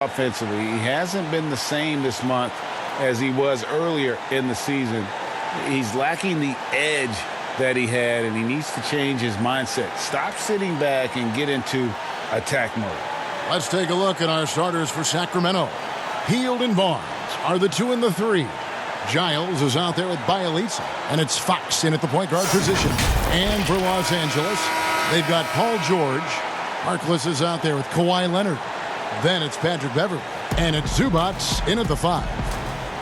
Offensively, he hasn't been the same this month as he was earlier in the season. He's lacking the edge that he had, and he needs to change his mindset. Stop sitting back and get into attack mode. Let's take a look at our starters for Sacramento. Hield and Barnes are the 2 and the 3. Giles is out there with Bielitsa, and it's Fox in at the point guard position. And for Los Angeles, they've got Paul George. Harkless is out there with Kawhi Leonard. Then it's Patrick Beverley, and it's Zubats in at the 5.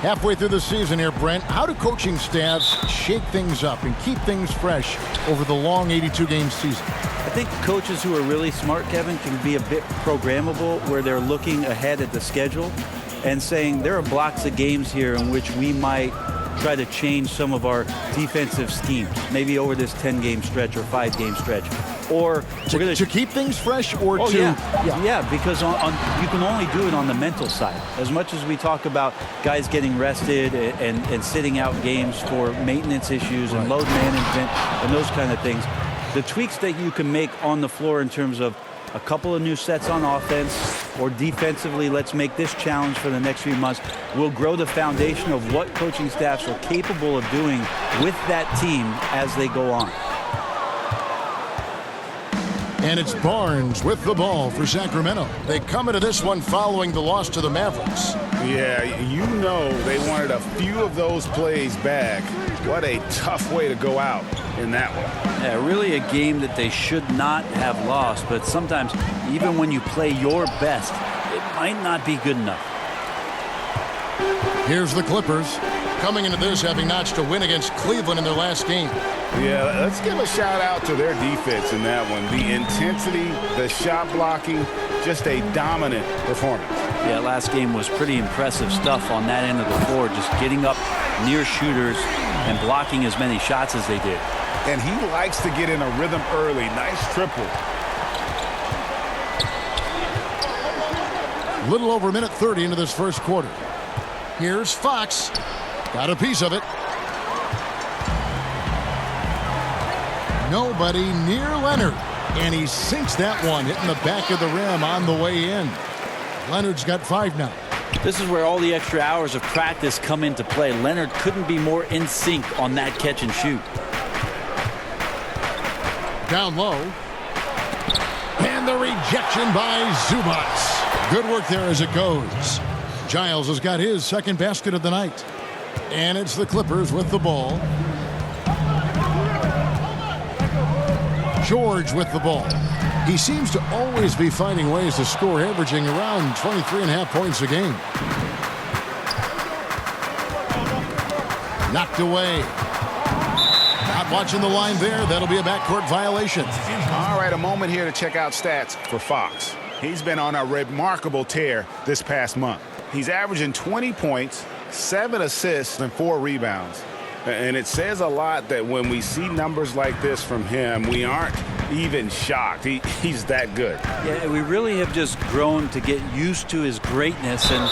Halfway through the season here, Brent, how do coaching staffs shake things up and keep things fresh over the long 82-game season? I think coaches who are really smart, Kevin, can be a bit programmable where they're looking ahead at the schedule and saying there are blocks of games here in which we might try to change some of our defensive schemes, maybe over this 10-game stretch or 5-game stretch. Or we're going to keep things fresh, or to yeah, because you can only do it on the mental side. As much as we talk about guys getting rested and sitting out games for maintenance issues and load management and those kind of things, the tweaks that you can make on the floor in terms of a couple of new sets on offense or defensively, let's make this challenge for the next few months, will grow the foundation of what coaching staffs are capable of doing with that team as they go on. And it's Barnes with the ball for Sacramento. They come into this one following the loss to the Mavericks. Yeah, you know they wanted a few of those plays back. What a tough way to go out in that one. Yeah, really a game that they should not have lost, but sometimes even when you play your best, it might not be good enough. Here's the Clippers coming into this having notched a win against Cleveland in their last game. Yeah, let's give a shout out to their defense in that one. The intensity, the shot blocking, just a dominant performance. Yeah, last game was pretty impressive stuff on that end of the floor, just getting up near shooters and blocking as many shots as they did. And he likes to get in a rhythm early. Nice triple. Little over a minute 30 into this first quarter. Here's Fox. Got a piece of it. Nobody near Leonard. And he sinks that one, hitting the back of the rim on the way in. Leonard's got 5 now. This is where all the extra hours of practice come into play. Leonard couldn't be more in sync on that catch and shoot. Down low. And the rejection by Zubats. Good work there as it goes. Giles has got his second basket of the night. And it's the Clippers with the ball. George with the ball. He seems to always be finding ways to score, averaging around 23.5 points a game. Knocked away. Not watching the line there. That'll be a backcourt violation. All right, a moment here to check out stats for Fox. He's been on a remarkable tear this past month. He's averaging 20 points, 7 assists, and 4 rebounds. And it says a lot that when we see numbers like this from him, we aren't even shocked. He's that good. Yeah, we really have just grown to get used to his greatness, and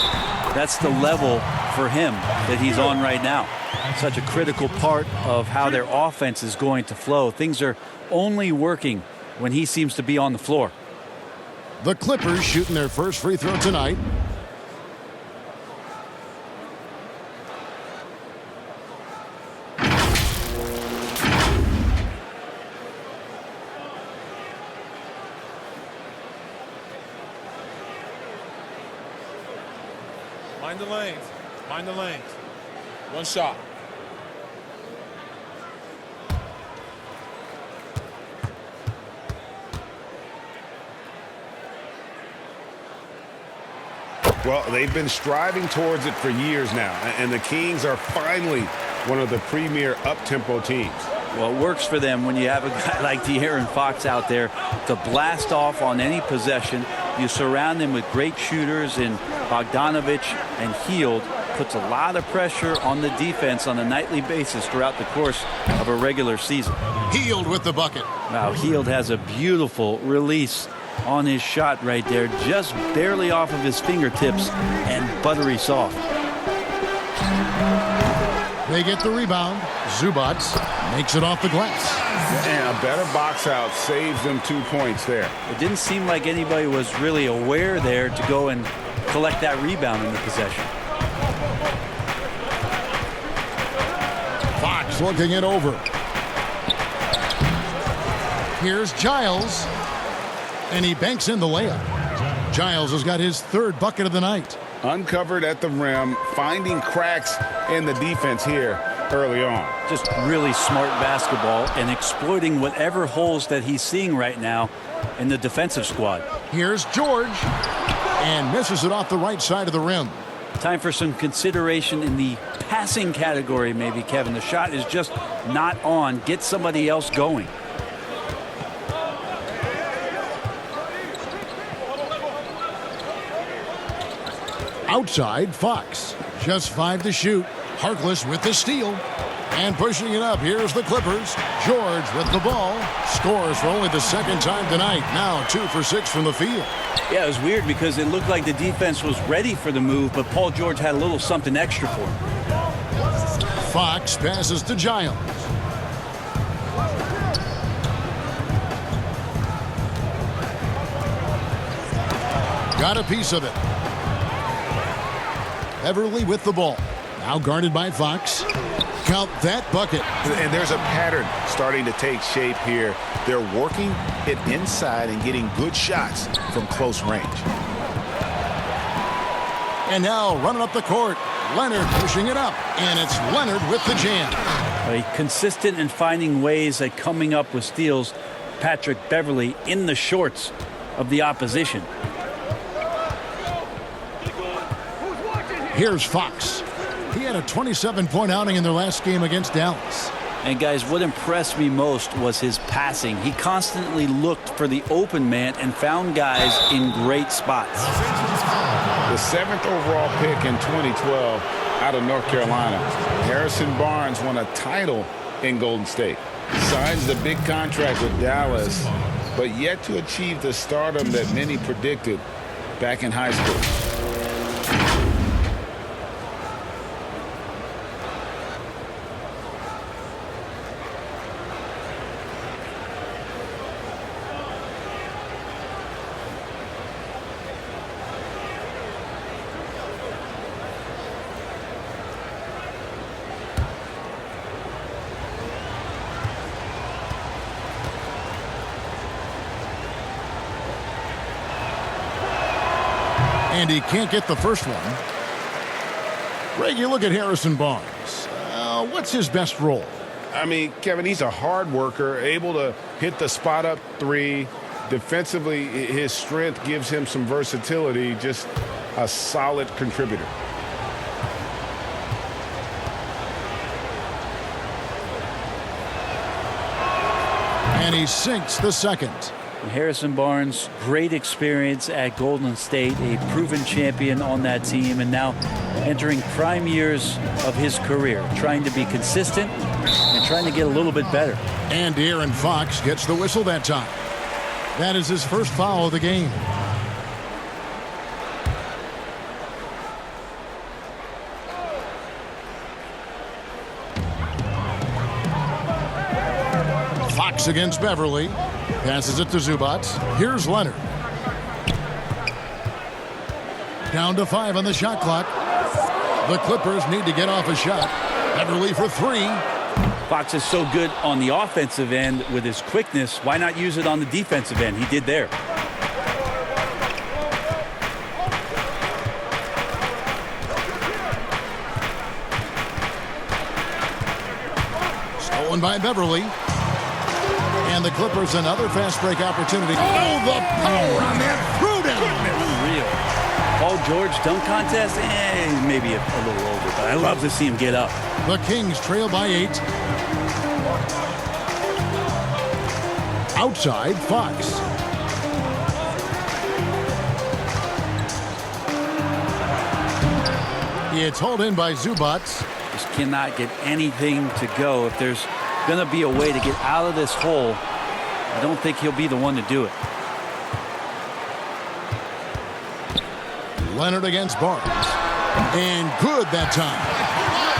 that's the level for him that he's on right now. Such a critical part of how their offense is going to flow. Things are only working when he seems to be on the floor. The Clippers shooting their first free throw tonight. Mind the lanes. Mind the lanes. One shot. Well, they've been striving towards it for years now, and the Kings are finally one of the premier up-tempo teams. Well, it works for them when you have a guy like De'Aaron Fox out there to blast off on any possession. You surround him with great shooters in Bogdanovich and Hield. Puts a lot of pressure on the defense on a nightly basis throughout the course of a regular season. Hield with the bucket. Wow, Hield has a beautiful release on his shot right there, just barely off of his fingertips and buttery soft. They get the rebound. Zubats makes it off the glass. And a better box out saves them 2 points there. It didn't seem like anybody was really aware there to go and collect that rebound in the possession. Fox looking it over. Here's Giles. And he banks in the layup. Giles has got his third bucket of the night. Uncovered at the rim, finding cracks in the defense here early on. Just really smart basketball and exploiting whatever holes that he's seeing right now in the defensive squad. Here's George. And misses it off the right side of the rim. Time for some consideration in the passing category, maybe, Kevin. The shot is just not on. Get somebody else going. Outside, Fox. Just 5 to shoot. Harkless with the steal. And pushing it up, here's the Clippers. George with the ball. Scores for only the second time tonight. Now 2 for 6 from the field. Yeah, it was weird because it looked like the defense was ready for the move, but Paul George had a little something extra for him. Fox passes to Giles. Got a piece of it. Beverly with the ball. Now guarded by Fox. Count that bucket. And there's a pattern starting to take shape here. They're working it inside and getting good shots from close range. And now running up the court. Leonard pushing it up. And it's Leonard with the jam. Consistent in finding ways at coming up with steals. Patrick Beverly in the shorts of the opposition. Here's Fox. He had a 27-point outing in their last game against Dallas. And guys, what impressed me most was his passing. He constantly looked for the open man and found guys in great spots. The 7th overall pick in 2012 out of North Carolina. Harrison Barnes won a title in Golden State. Signs the big contract with Dallas, but yet to achieve the stardom that many predicted back in high school. And he can't get the first one. Greg, you look at Harrison Barnes. What's his best role? I mean, Kevin, he's a hard worker, able to hit the spot up three. Defensively, his strength gives him some versatility, just a solid contributor. And he sinks the second. Harrison Barnes, great experience at Golden State, a proven champion on that team, and now entering prime years of his career, trying to be consistent and trying to get a little bit better. And De'Aaron Fox gets the whistle that time. That is his first foul of the game. Fox against Beverly. Passes it to Zubac. Here's Leonard. Down to 5 on the shot clock. The Clippers need to get off a shot. Beverly for 3. Fox is so good on the offensive end with his quickness. Why not use it on the defensive end? He did there. Stolen by Beverly. And the Clippers another fast break opportunity. Oh, the power on that throwdown. Unreal. Paul George dunk contest? Maybe a little over, but I love to see him get up. The Kings trail by 8. Outside, Fox. It's hauled in by Zubac. Just cannot get anything to go. If there's going to be a way to get out of this hole, I don't think he'll be the one to do it. Leonard against Barnes. And good that time.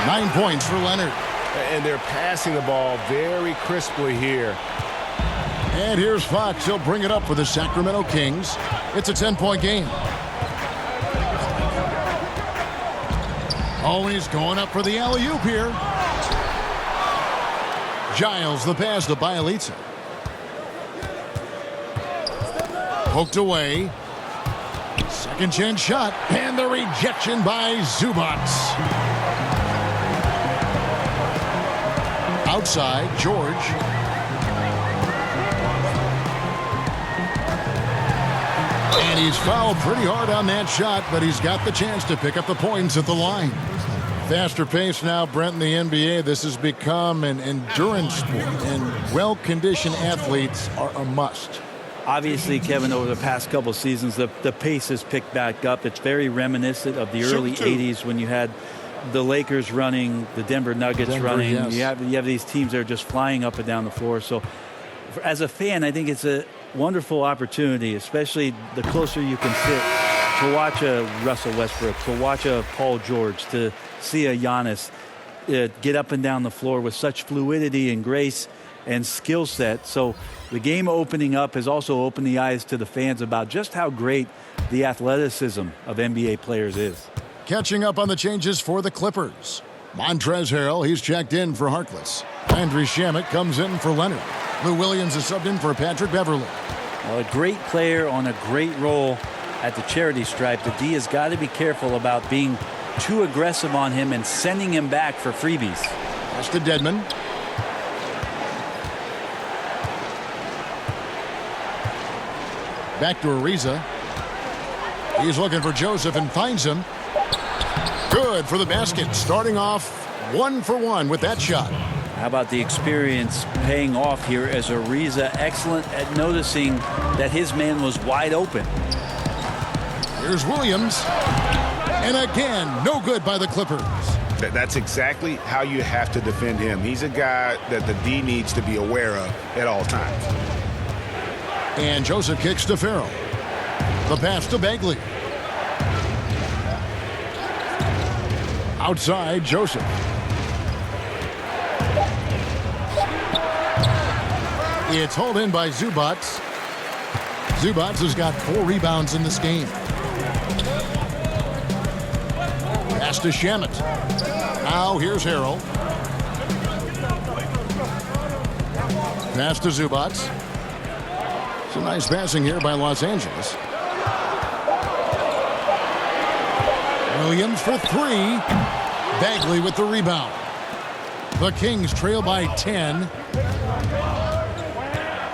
9 points for Leonard. And they're passing the ball very crisply here. And here's Fox. He'll bring it up for the Sacramento Kings. It's a 10-point game. Oh, he's going up for the alley-oop here. Giles, the pass to Bielitsa. Poked away. Second chance shot. And the rejection by Zubac. Outside, George. And he's fouled pretty hard on that shot, but he's got the chance to pick up the points at the line. Faster pace now, Brent, in the NBA. This has become an endurance sport, and well-conditioned athletes are a must. Obviously, Kevin, over the past couple seasons, the pace has picked back up. It's very reminiscent of the early 80s when you had the Lakers running, the Denver Nuggets running. Yes. You have these teams that are just flying up and down the floor. So as a fan, I think it's a wonderful opportunity, especially the closer you can sit, to watch a Russell Westbrook, to watch a Paul George, to see a Giannis get up and down the floor with such fluidity and grace and skill set. So the game opening up has also opened the eyes to the fans about just how great the athleticism of NBA players is. Catching up on the changes for the Clippers. Montrezl Harrell, he's checked in for Harkless. Landry Shamet comes in for Leonard. Lou Williams is subbed in for Patrick Beverley. Well, a great player on a great role at the charity stripe. The D has got to be careful about being too aggressive on him and sending him back for freebies. Pass to Dedmon. Back to Ariza. He's looking for Joseph and finds him. Good for the basket. Starting off 1 for 1 with that shot. How about the experience paying off here as Ariza excellent at noticing that his man was wide open. Here's Williams. And again, no good by the Clippers. That's exactly how you have to defend him. He's a guy that the D needs to be aware of at all times. And Joseph kicks to Farrell. The pass to Bagley. Outside, Joseph. It's hauled in by Zubac. Zubac has got 4 rebounds in this game. Pass to Shamet. Now here's Harrell. Pass to Zubac. Some nice passing here by Los Angeles. Williams for 3. Bagley with the rebound. The Kings trail by 10.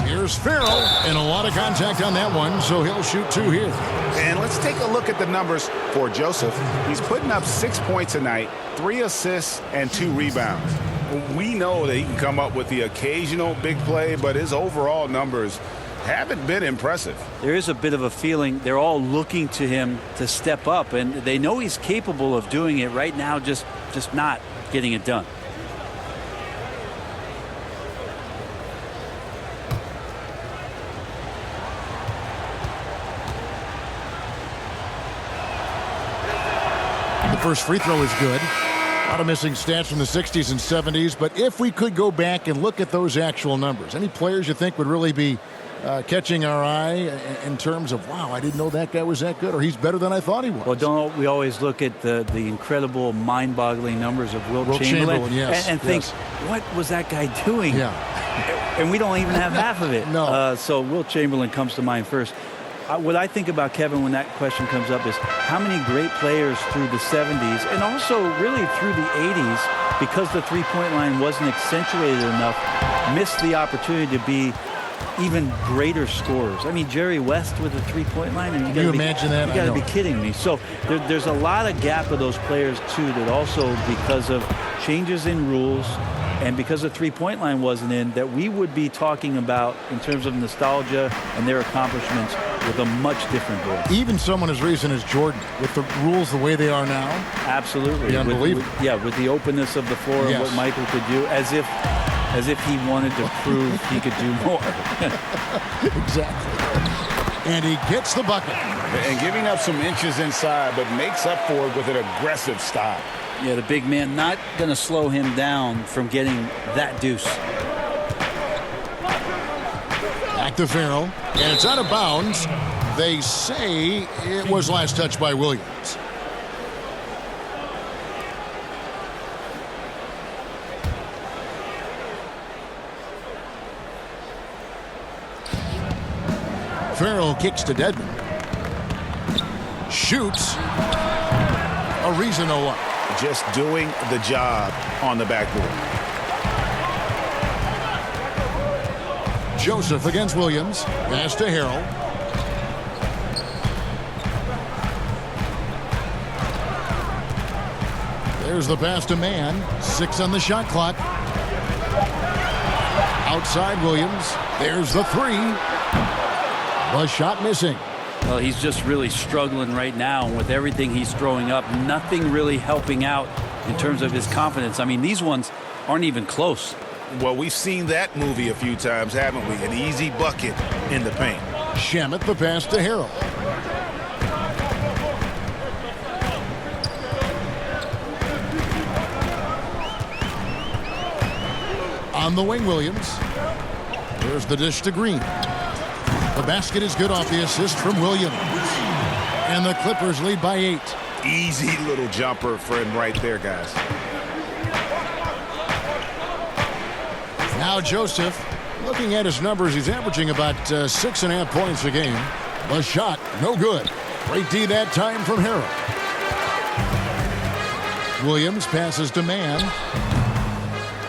Here's Farrell, and a lot of contact on that one, so he'll shoot 2 here. And let's take a look at the numbers for Joseph. He's putting up 6 points tonight, 3 assists, and 2 rebounds. We know that he can come up with the occasional big play, but his overall numbers haven't been impressive. There is a bit of a feeling they're all looking to him to step up, and they know he's capable of doing it right now, just not getting it done. The first free throw is good. A lot of missing stats from the 60s and 70s, but if we could go back and look at those actual numbers, any players you think would really be catching our eye in terms of, wow, I didn't know that guy was that good, or he's better than I thought he was? Well, don't we always look at the incredible, mind-boggling numbers of Wilt Chamberlain yes, and think, what was that guy doing? Yeah. And we don't even have half of it. No. So Wilt Chamberlain comes to mind first. What I think about Kevin when that question comes up is how many great players through the 70s and also really through the 80s, because the three-point line wasn't accentuated enough, missed the opportunity to be even greater scorers. I mean, Jerry West with the three-point line. And Can you imagine that? You got to be kidding me. So there's a lot of gap of those players, too, that also because of changes in rules and because the three-point line wasn't in, that we would be talking about in terms of nostalgia and their accomplishments with a much different voice. Even someone as recent as Jordan, with the rules the way they are now. Absolutely. Unbelievable. With the openness of the floor and what Michael could do, as if he wanted to prove he could do more. Exactly. And he gets the bucket. And giving up some inches inside, but makes up for it with an aggressive stop. Yeah, the big man not going to slow him down from getting that deuce. Back to Farrell. And it's out of bounds. They say it was last touched by Williams. Farrell kicks to Dedmon. Shoots. A reason to what? Just doing the job on the backboard. Joseph against Williams. Pass to Harrell. There's the pass to Mann. 6 on the shot clock. Outside Williams. There's the 3. The shot missing. Well, he's just really struggling right now. And with everything he's throwing up, nothing really helping out in terms of his confidence. I mean, these ones aren't even close. Well, we've seen that movie a few times, haven't we? An easy bucket in the paint. Shamet the pass to Harrell. On the wing, Williams. There's the dish to Green. The basket is good off the assist from Williams. And the Clippers lead by 8. Easy little jumper for him right there, guys. Now Joseph, looking at his numbers, he's averaging about 6.5 points a game. The shot, no good. Great D that time from Harrell. Williams passes to Mann.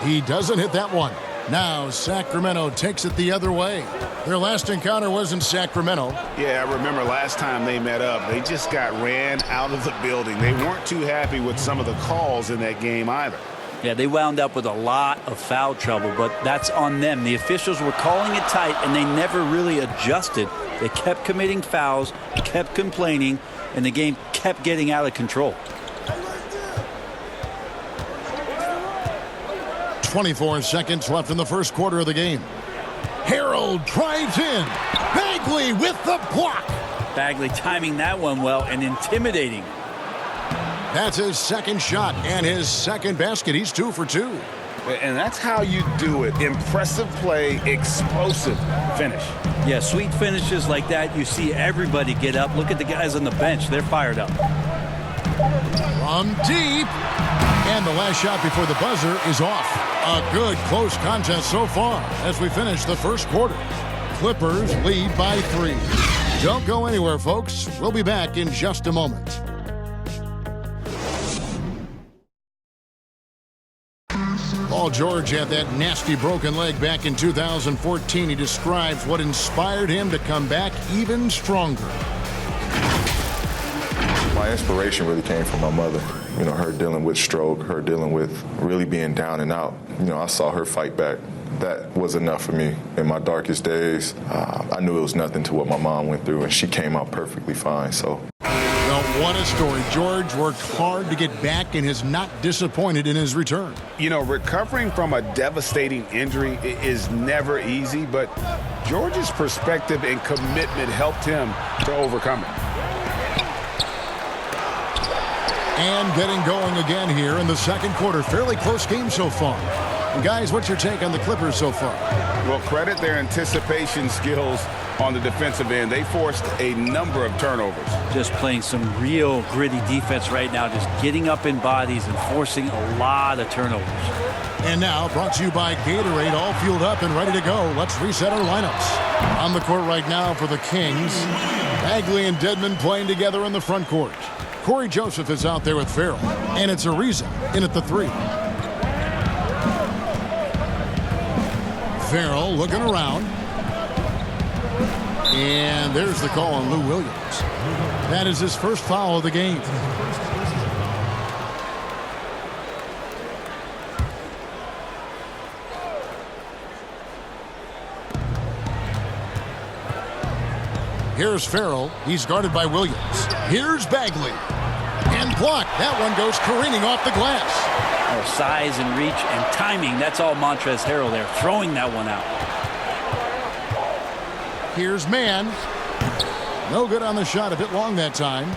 He doesn't hit that one. Now Sacramento takes it the other way. Their last encounter was in Sacramento. Yeah, I remember last time they met up, they just got ran out of the building. They weren't too happy with some of the calls in that game either. Yeah, they wound up with a lot of foul trouble, but that's on them. The officials were calling it tight, and they never really adjusted. They kept committing fouls, kept complaining, and the game kept getting out of control. 24 seconds left in the first quarter of the game. Harrell drives in. Bagley with the block. Bagley timing that one well and intimidating. That's his second shot and his second basket. He's 2 for 2. And that's how you do it. Impressive play, explosive finish. Yeah, sweet finishes like that, you see everybody get up. Look at the guys on the bench. They're fired up. From deep. And the last shot before the buzzer is off. A good close contest so far as we finish the first quarter. Clippers lead by 3. Don't go anywhere, folks. We'll be back in just a moment. Paul George had that nasty broken leg back in 2014. He describes what inspired him to come back even stronger. My inspiration really came from my mother. You know, her dealing with stroke, her dealing with really being down and out. You know, I saw her fight back. That was enough for me. In my darkest days, I knew it was nothing to what my mom went through, and she came out perfectly fine, so. Well, what a story. George worked hard to get back and is not disappointed in his return. You know, recovering from a devastating injury is never easy, but George's perspective and commitment helped him to overcome it. And getting going again here in the second quarter. Fairly close game so far. And guys, what's your take on the Clippers so far? Well, credit their anticipation skills on the defensive end. They forced a number of turnovers. Just playing some real gritty defense right now, just getting up in bodies and forcing a lot of turnovers. And now, brought to you by Gatorade, all fueled up and ready to go. Let's reset our lineups. On the court right now for the Kings, Bagley and Dedmon playing together in the front court. Corey Joseph is out there with Farrell, and it's Ariza in at the 3. Farrell looking around. And there's the call on Lou Williams. That is his first foul of the game. Here's Farrell. He's guarded by Williams. Here's Bagley. And blocked. That one goes careening off the glass. Oh, size and reach and timing. That's all Montrezl Harrell there. Throwing that one out. Here's Mann. No good on the shot. A bit long that time.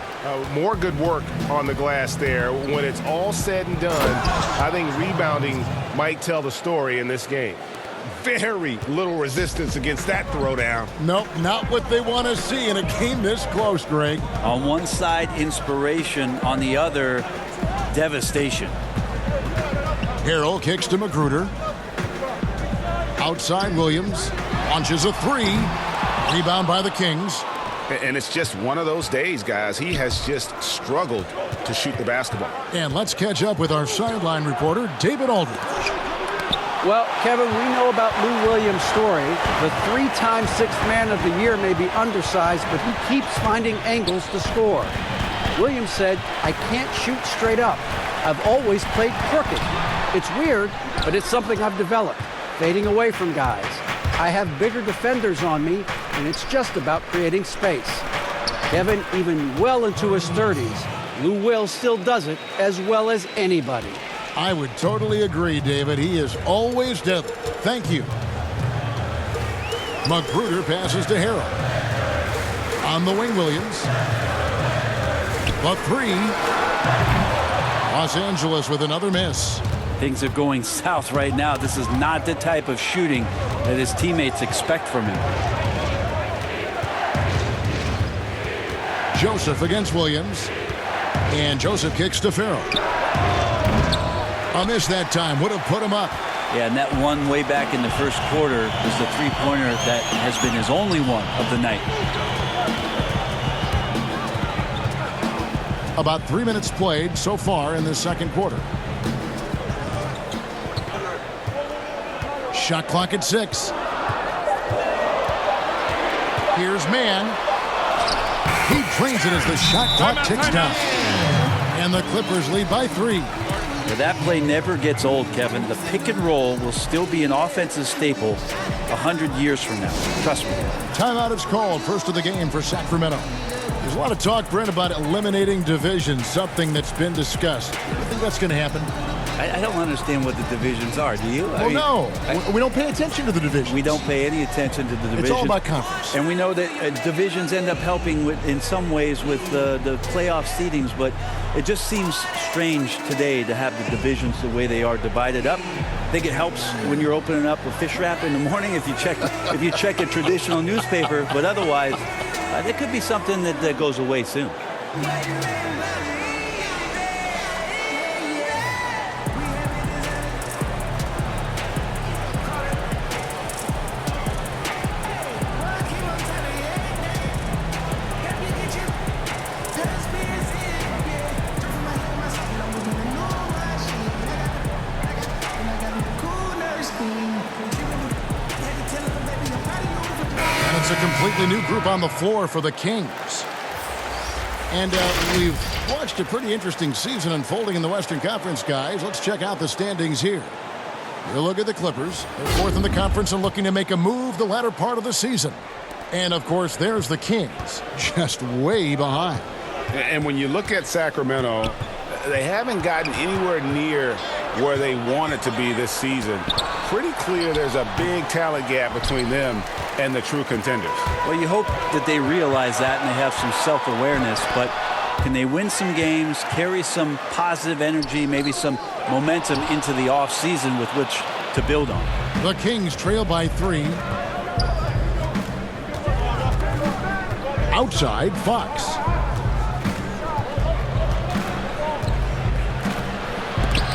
More good work on the glass there. When it's all said and done, I think rebounding might tell the story in this game. Very little resistance against that throwdown. Nope, not what they want to see in a game this close, Greg. On one side, inspiration. On the other, devastation. Harrell kicks to Magruder. Outside Williams. Launches a 3. Rebound by the Kings. And it's just one of those days, guys. He has just struggled to shoot the basketball. And let's catch up with our sideline reporter, David Aldridge. Well, Kevin, we know about Lou Williams' story. The 3-time Sixth Man of the Year may be undersized, but he keeps finding angles to score. Williams said, "I can't shoot straight up. I've always played crooked. It's weird, but it's something I've developed, fading away from guys. I have bigger defenders on me, and it's just about creating space." Kevin, even well into his 30s, Lou Will still does it as well as anybody. I would totally agree, David. He is always deadly. Thank you. Magruder passes to Harrell. On the wing, Williams. The three. Los Angeles with another miss. Things are going south right now. This is not the type of shooting that his teammates expect from him. Joseph against Williams. And Joseph kicks to Farrell. A miss that time would have put him up. Yeah, and that one way back in the first quarter was the three-pointer that has been his only one of the night. About 3 minutes played so far in the second quarter. Shot clock at 6. Here's Mann. He drains it as the shot clock ticks down. And the Clippers lead by 3. But that play never gets old, Kevin. The pick and roll will still be an offensive staple 100 years from now. Trust me. Timeout is called. First of the game for Sacramento. There's a lot of talk, Brent, about eliminating divisions, something that's been discussed. Do you think that's going to happen? I don't understand what the divisions are. Do you? No. We don't pay attention to the divisions. We don't pay any attention to the divisions. It's all about conference. And we know that divisions end up helping in some ways with the playoff seedings, but it just seems strange today to have the divisions the way they are divided up. I think it helps when you're opening up a fish wrap in the morning if you check a traditional newspaper, but otherwise, there could be something that goes away soon. It's a completely new group on the floor for the Kings. And we've watched a pretty interesting season unfolding in the Western Conference, guys. Let's check out the standings here. You look at the Clippers. They're fourth in the conference and looking to make a move the latter part of the season. And, of course, there's the Kings, just way behind. And when you look at Sacramento, they haven't gotten anywhere near where they wanted to be this season. Pretty clear there's a big talent gap between them and the true contenders. Well, you hope that they realize that and they have some self-awareness, but can they win some games, carry some positive energy, maybe some momentum into the offseason with which to build on? The Kings trail by 3. Outside, Fox.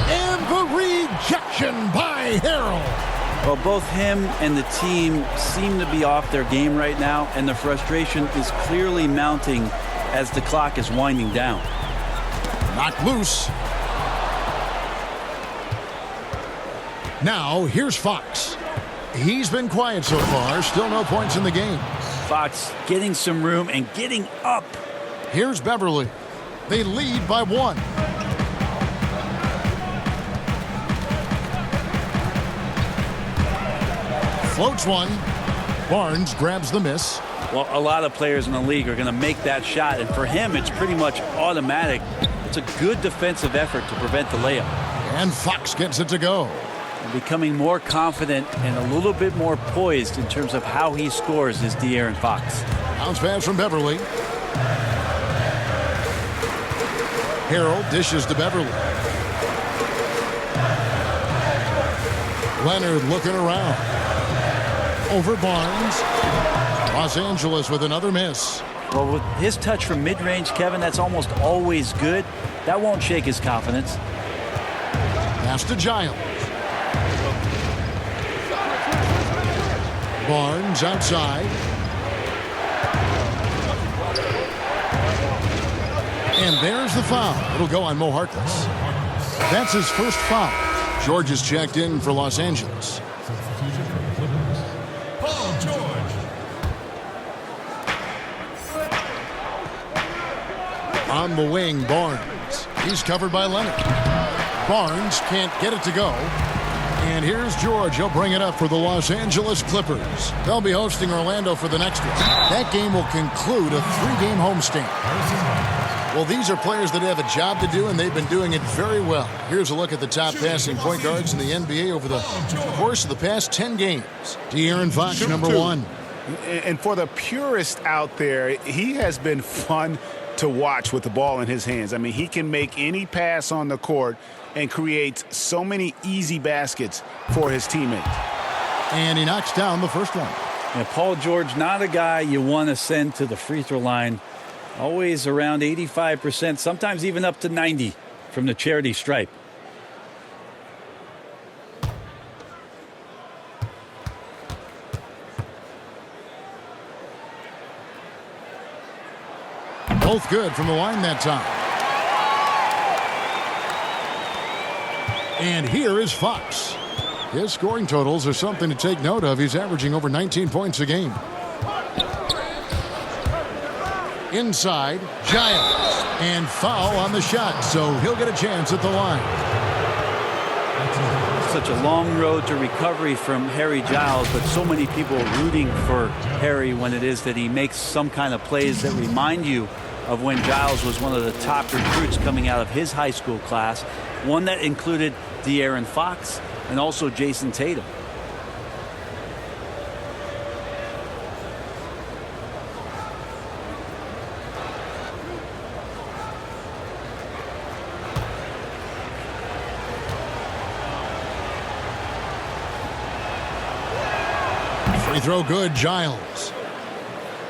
And the rejection by Harrell. Well, both him and the team seem to be off their game right now, and the frustration is clearly mounting as the clock is winding down. Knocked loose. Now, here's Fox. He's been quiet so far. Still no points in the game. Fox getting some room and getting up. Here's Beverly. They lead by 1. Floats one. Barnes grabs the miss. Well, a lot of players in the league are going to make that shot, and for him, it's pretty much automatic. It's a good defensive effort to prevent the layup. And Fox gets it to go. Becoming more confident and a little bit more poised in terms of how he scores is De'Aaron Fox. Bounce pass from Beverly. Harrell dishes to Beverly. Leonard looking around. Over Barnes. Los Angeles with another miss. Well, with his touch from mid-range, Kevin, that's almost always good. That won't shake his confidence. Pass to Giles. Barnes outside. And there's the foul. It'll go on Mo Harkless. That's his first foul. George is checked in for Los Angeles. Paul George. On the wing, Barnes. He's covered by Leonard. Barnes can't get it to go. And here's George. He'll bring it up for the Los Angeles Clippers. They'll be hosting Orlando for the next one. That game will conclude a 3-game homestand. Well, these are players that have a job to do, and they've been doing it very well. Here's a look at the top passing point guards in the NBA over the course of the past 10 games. De'Aaron Fox, number 1. And for the purist out there, he has been fun to watch with the ball in his hands. I mean, he can make any pass on the court and create so many easy baskets for his teammates. And he knocks down the first one. And Paul George, not a guy you want to send to the free throw line. Always around 85%, sometimes even up to 90 from the charity stripe. Both good from the line that time. And here is Fox. His scoring totals are something to take note of. He's averaging over 19 points a game. Inside, Giles. And foul on the shot, so he'll get a chance at the line. Such a long road to recovery from Harry Giles, but so many people rooting for Harry when it is that he makes some kind of plays that remind you of when Giles was one of the top recruits coming out of his high school class, one that included De'Aaron Fox and also Jason Tatum. Free throw good, Giles.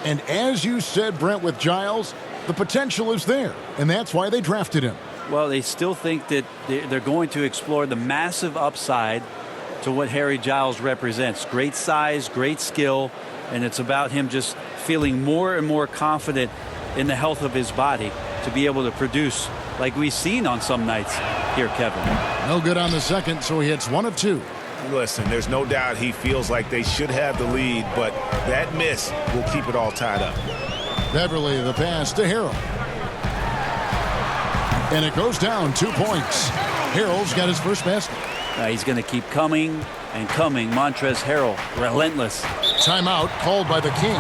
And as you said, Brent, with Giles, the potential is there, and that's why they drafted him. Well, they still think that they're going to explore the massive upside to what Harry Giles represents. Great size, great skill, and it's about him just feeling more and more confident in the health of his body to be able to produce like we've seen on some nights here, Kevin. No good on the second, so he hits 1 of 2. Listen, there's no doubt he feels like they should have the lead, but that miss will keep it all tied up. Beverly, the pass to Harrell. And it goes down 2 points. Harrell's got his first basket. He's going to keep coming and coming. Montrezl Harrell, relentless. Timeout called by the Kings.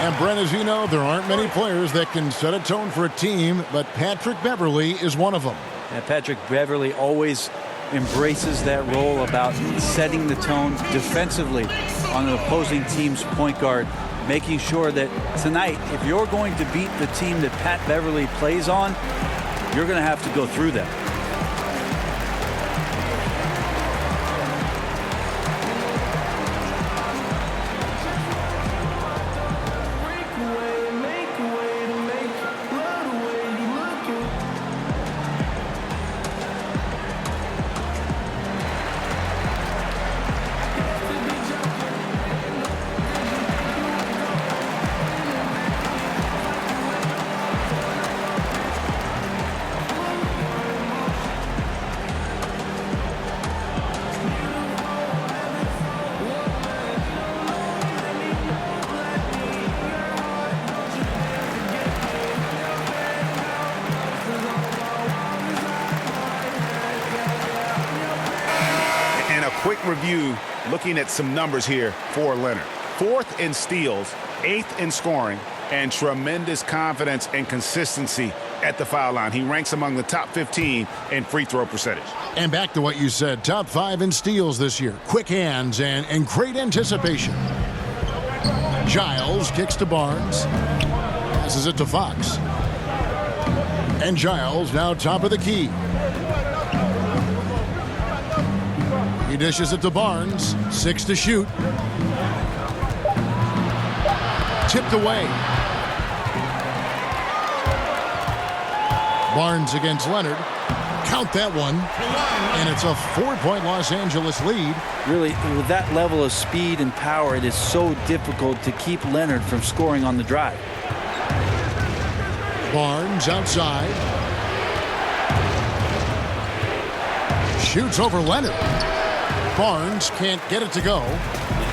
And Brent, as you know, there aren't many players that can set a tone for a team, but Patrick Beverly is one of them. And Patrick Beverly always embraces that role about setting the tone defensively on an opposing team's point guard, making sure that tonight, if you're going to beat the team that Pat Beverly plays on, you're going to have to go through them. Quick review, looking at some numbers here for Leonard. 4th in steals, 8th in scoring, and tremendous confidence and consistency at the foul line. He ranks among the top 15 in free throw percentage. And back to what you said, top 5 in steals this year. Quick hands and great anticipation. Giles kicks to Barnes. Passes it to Fox. And Giles now top of the key. He dishes it to Barnes. 6 to shoot. Tipped away. Barnes against Leonard. Count that one. And it's a 4-point Los Angeles lead. Really, with that level of speed and power, it is so difficult to keep Leonard from scoring on the drive. Barnes outside. Shoots over Leonard. Barnes can't get it to go.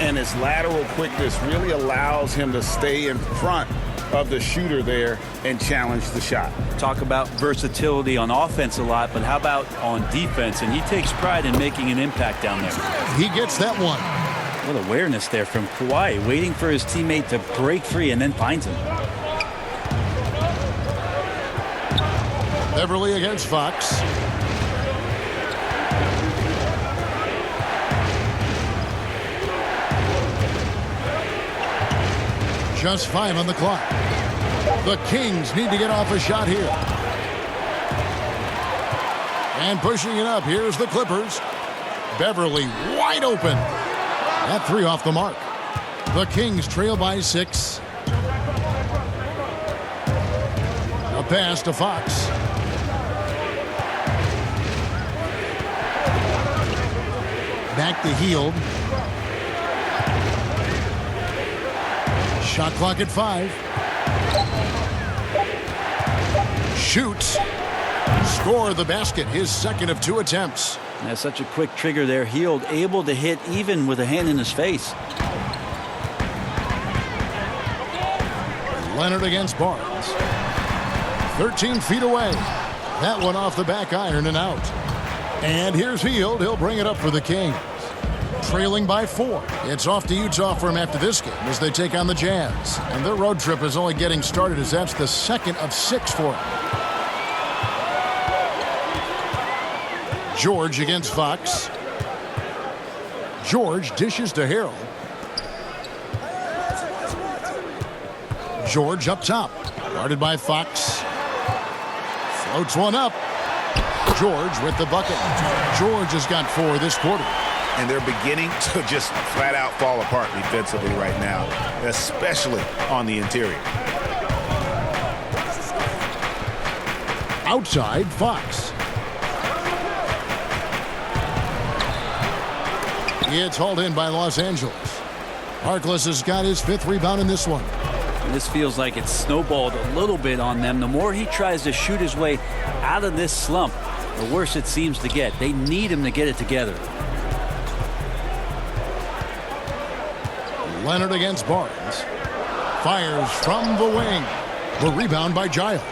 And his lateral quickness really allows him to stay in front of the shooter there and challenge the shot. Talk about versatility on offense a lot, but how about on defense? And he takes pride in making an impact down there. He gets that one. What awareness there from Kawhi, waiting for his teammate to break free and then finds him. Beverly against Fox. Just 5 on the clock. The Kings need to get off a shot here. And pushing it up, here's the Clippers. Beverly wide open. That 3 off the mark. The Kings trail by 6. A pass to Fox. Back to Hield. Shot clock at 5. Shoots. Score the basket. His second of 2 attempts. That's such a quick trigger there. Hield able to hit even with a hand in his face. Leonard against Barnes. 13 feet away. That one off the back iron and out. And here's Hield. He'll bring it up for the Kings. Trailing by 4. It's off to Utah for him after this game as they take on the Jazz. And their road trip is only getting started as that's the second of 6 for him. George against Fox. George dishes to Harrell. George up top. Guarded by Fox. Floats one up. George with the bucket. George has got 4 this quarter. And they're beginning to just flat out fall apart defensively right now, especially on the interior. Outside, Fox. It's hauled in by Los Angeles. Harkless has got his 5th rebound in this one. This feels like it's snowballed a little bit on them. The more he tries to shoot his way out of this slump, the worse it seems to get. They need him to get it together. Leonard against Barnes. Fires from the wing. The rebound by Giles.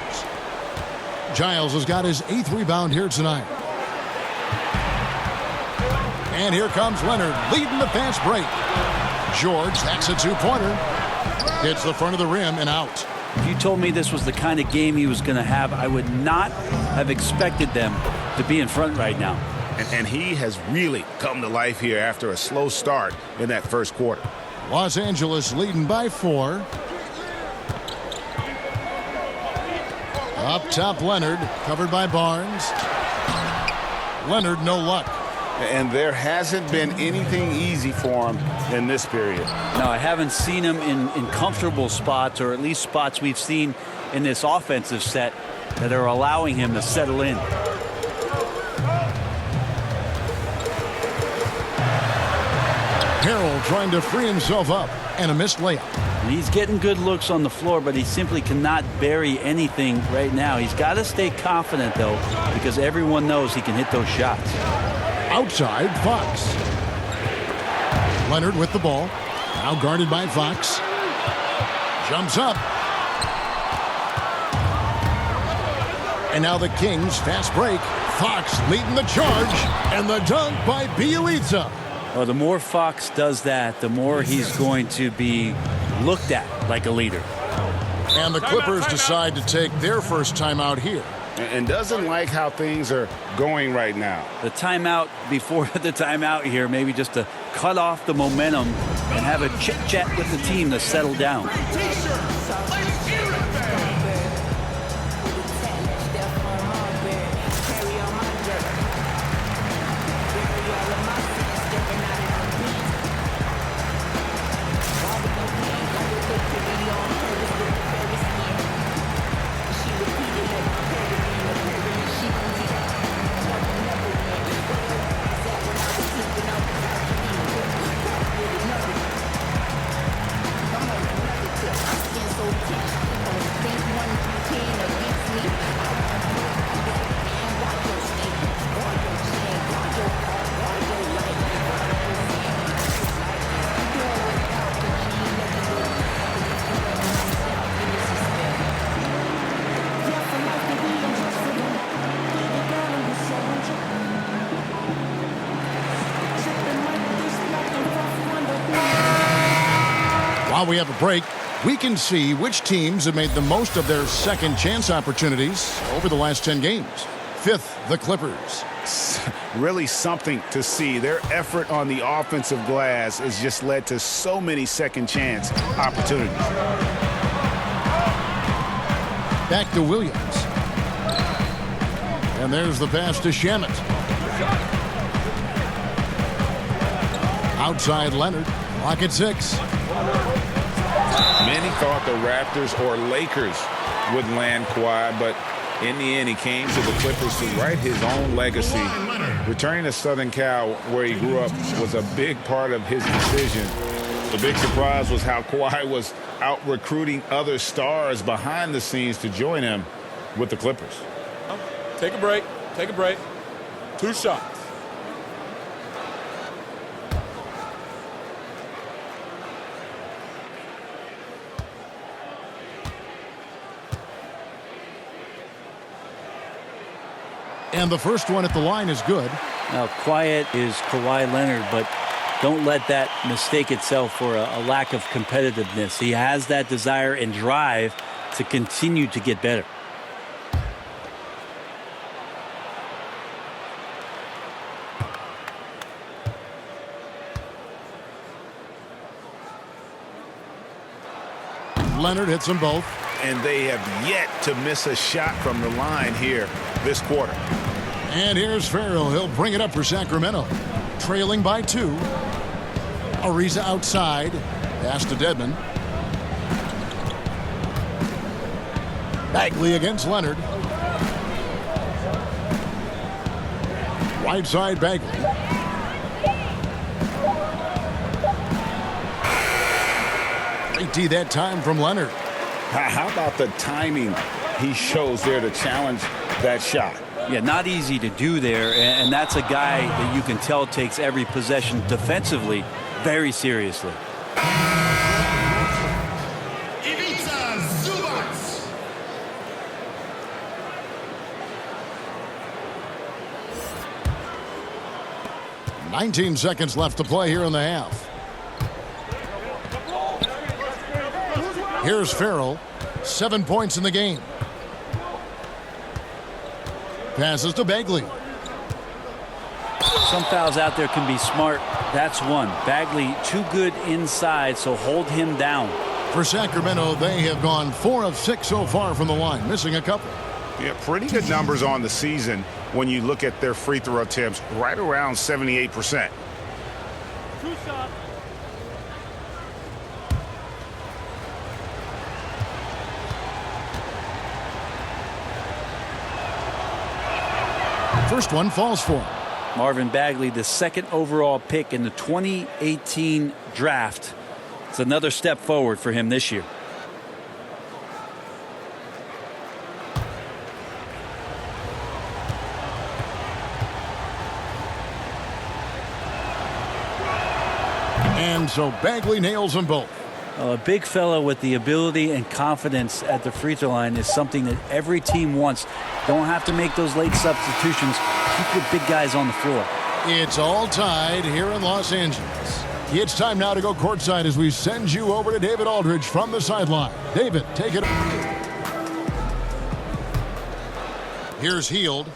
Giles has got his 8th rebound here tonight. And here comes Leonard leading the fast break. George, that's a 2-pointer. Hits the front of the rim and out. If you told me this was the kind of game he was going to have, I would not have expected them to be in front right now. And he has really come to life here after a slow start in that first quarter. Los Angeles leading by 4. Up top, Leonard, covered by Barnes. Leonard, no luck. And there hasn't been anything easy for him in this period. No, I haven't seen him in comfortable spots, or at least spots we've seen in this offensive set that are allowing him to settle in. Harrell trying to free himself up, and a missed layup. He's getting good looks on the floor, but he simply cannot bury anything right now. He's got to stay confident, though, because everyone knows he can hit those shots. Outside, Fox. Leonard with the ball. Now guarded by Fox. Jumps up. And now the Kings fast break. Fox leading the charge. And the dunk by Bielitsa. Well, the more Fox does that, the more he's going to be looked at like a leader. And the Clippers decide to take their first timeout here. And doesn't like how things are going right now. The timeout before the timeout here, maybe just to cut off the momentum and have a chit-chat with the team to settle down. While we have a break, we can see which teams have made the most of their second chance opportunities over the last 10 games. Fifth, the Clippers. Really something to see. Their effort on the offensive glass has just led to so many second chance opportunities. Back to Williams. And there's the pass to Shamet. Outside Leonard. Clock at 6. Many thought the Raptors or Lakers would land Kawhi, but in the end, he came to the Clippers to write his own legacy. Returning to Southern Cal, where he grew up, was a big part of his decision. The big surprise was how Kawhi was out recruiting other stars behind the scenes to join him with the Clippers. Take a break. Take a break. 2 shots. And the first one at the line is good. Now, quiet is Kawhi Leonard, but don't let that mistake itself for a lack of competitiveness. He has that desire and drive to continue to get better. Leonard hits them both. And they have yet to miss a shot from the line here this quarter. And here's Farrell. He'll bring it up for Sacramento. Trailing by 2. Ariza outside. Pass to Dedmon. Bagley against Leonard. Right side Bagley. Great D that time from Leonard. How about the timing he shows there to challenge that shot? Yeah, not easy to do there, and that's a guy that you can tell takes every possession defensively very seriously. Ivica Zubac. 19 seconds left to play here in the half. Here's Farrell. 7 points in the game. Passes to Bagley. Some fouls out there can be smart. That's one. Bagley too good inside, so hold him down. For Sacramento, they have gone 4 of 6 so far from the line, missing a couple. Yeah, pretty good numbers on the season when you look at their free throw attempts, right around 78%. 2 shots. First one falls for him. Marvin Bagley, the second overall pick in the 2018 draft. It's another step forward for him this year. And so Bagley nails them both. A big fella with the ability and confidence at the free throw line is something that every team wants. Don't have to make those late substitutions. Keep your big guys on the floor. It's all tied here in Los Angeles. It's time now to go courtside as we send you over to David Aldridge from the sideline. David, take it. Here's Hield.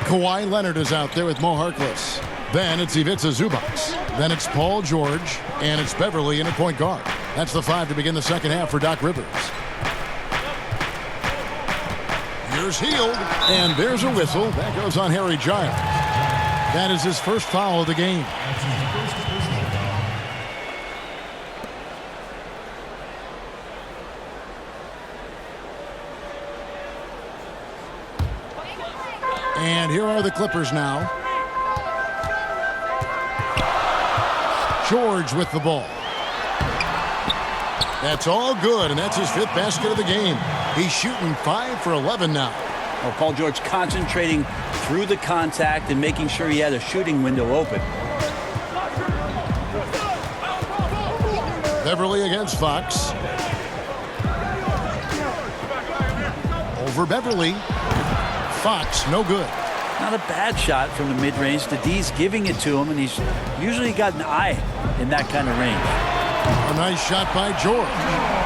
Kawhi Leonard is out there with Mo Harkless. Then it's Ivica Zubac. Then it's Paul George. And it's Beverly in at point guard. That's the 5 to begin the second half for Doc Rivers. Here's Hield. And there's a whistle. That goes on Harry Giles. That is his first foul of the game. And here are the Clippers now. George with the ball. That's all good, and that's his 5th basket of the game. He's shooting 5 for 11 now. Well, Paul George concentrating through the contact and making sure he had a shooting window open. Beverly against Fox. Over Beverly. Fox, no good. Not a bad shot from the mid-range. The D's giving it to him, and he's usually got an eye in that kind of range. A nice shot by George.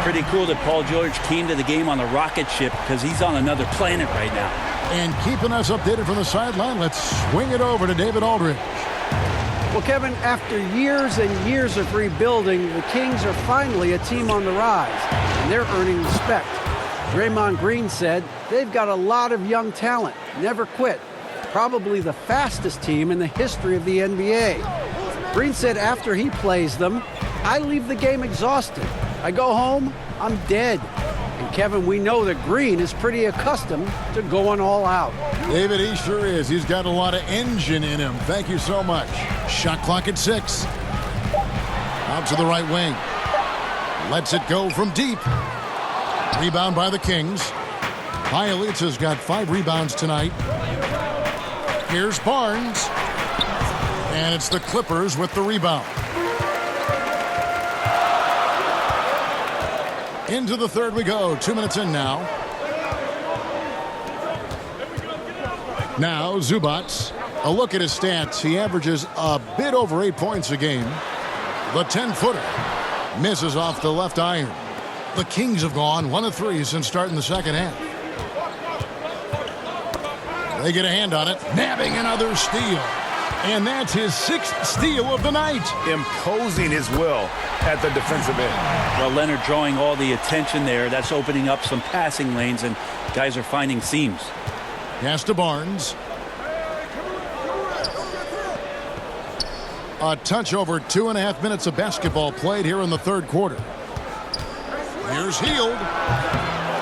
Pretty cool that Paul George came to the game on a rocket ship because he's on another planet right now. And keeping us updated from the sideline, let's swing it over to David Aldridge. Well, Kevin, after years and years of rebuilding, the Kings are finally a team on the rise, and they're earning respect. Draymond Green said they've got a lot of young talent, never quit. Probably the fastest team in the history of the NBA. Green said after he plays them, I leave the game exhausted. I go home, I'm dead. And Kevin, we know that Green is pretty accustomed to going all out. David, he sure is. He's got a lot of engine in him. Thank you so much. Shot clock at 6. Out to the right wing. Lets it go from deep. Rebound by the Kings. Bielitsa's got 5 rebounds tonight. Here's Barnes. And it's the Clippers with the rebound. Into the third we go. 2 minutes in now. Now Zubac. A look at his stats. He averages a bit over 8 points a game. The 10-footer misses off the left iron. The Kings have gone 1 of 3 since starting the second half. They get a hand on it. Nabbing another steal. And that's his 6th steal of the night. Imposing his will at the defensive end. Well, Leonard drawing all the attention there. That's opening up some passing lanes, and guys are finding seams. Pass to Barnes. A touch over 2.5 minutes of basketball played here in the third quarter. Here's Hield.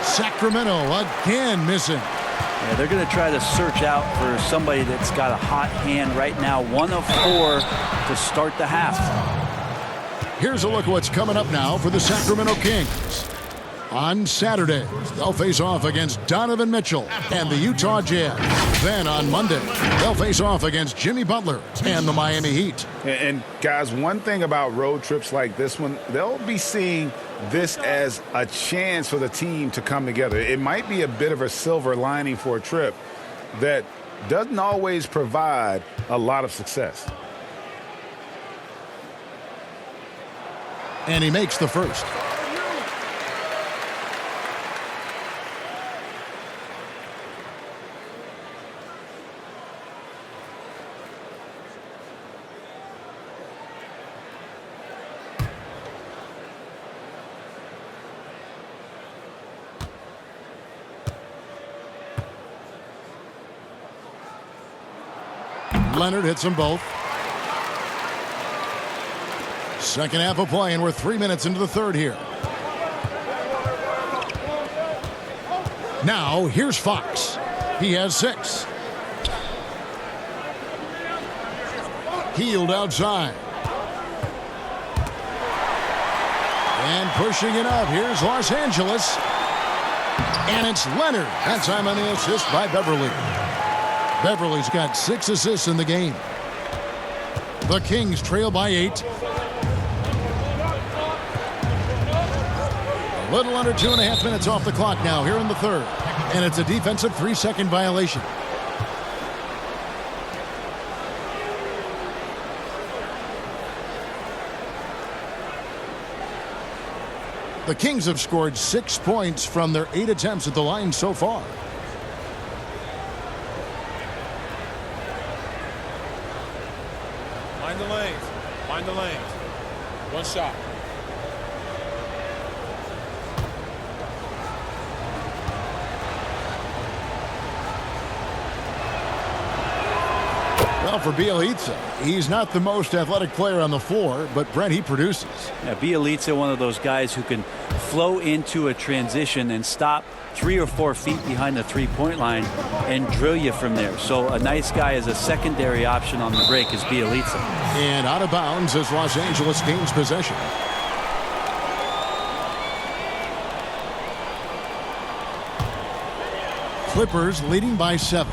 Sacramento again missing. Yeah, they're going to try to search out for somebody that's got a hot hand right now. 1 of 4 to start the half. Here's a look at what's coming up now for the Sacramento Kings. On Saturday, they'll face off against Donovan Mitchell and the Utah Jazz. Then on Monday, they'll face off against Jimmy Butler and the Miami Heat. And guys, one thing about road trips like this one, they'll be seeing this as a chance for the team to come together. It might be a bit of a silver lining for a trip that doesn't always provide a lot of success. And he makes the first. Leonard hits them both. Second half of play, and we're 3 minutes into the third here. Now, here's Fox. He has 6. Hield outside. And pushing it up. Here's Los Angeles. And it's Leonard. That time on the assist by Beverly. Beverly's got 6 assists in the game. The Kings trail by 8. A little under 2.5 minutes off the clock now here in the third. And it's a defensive 3-second violation. The Kings have scored 6 points from their 8 attempts at the line so far. Mind the lanes. Mind the lanes. One shot. Well, for Bielitsa, he's not the most athletic player on the floor, but Brent, he produces. Yeah, Bielitsa, one of those guys who can flow into a transition and stop 3 or 4 feet behind the three-point line and drill you from there. So a nice guy as a secondary option on the break is Bielitsa. And out of bounds as Los Angeles gains possession. Clippers leading by 7.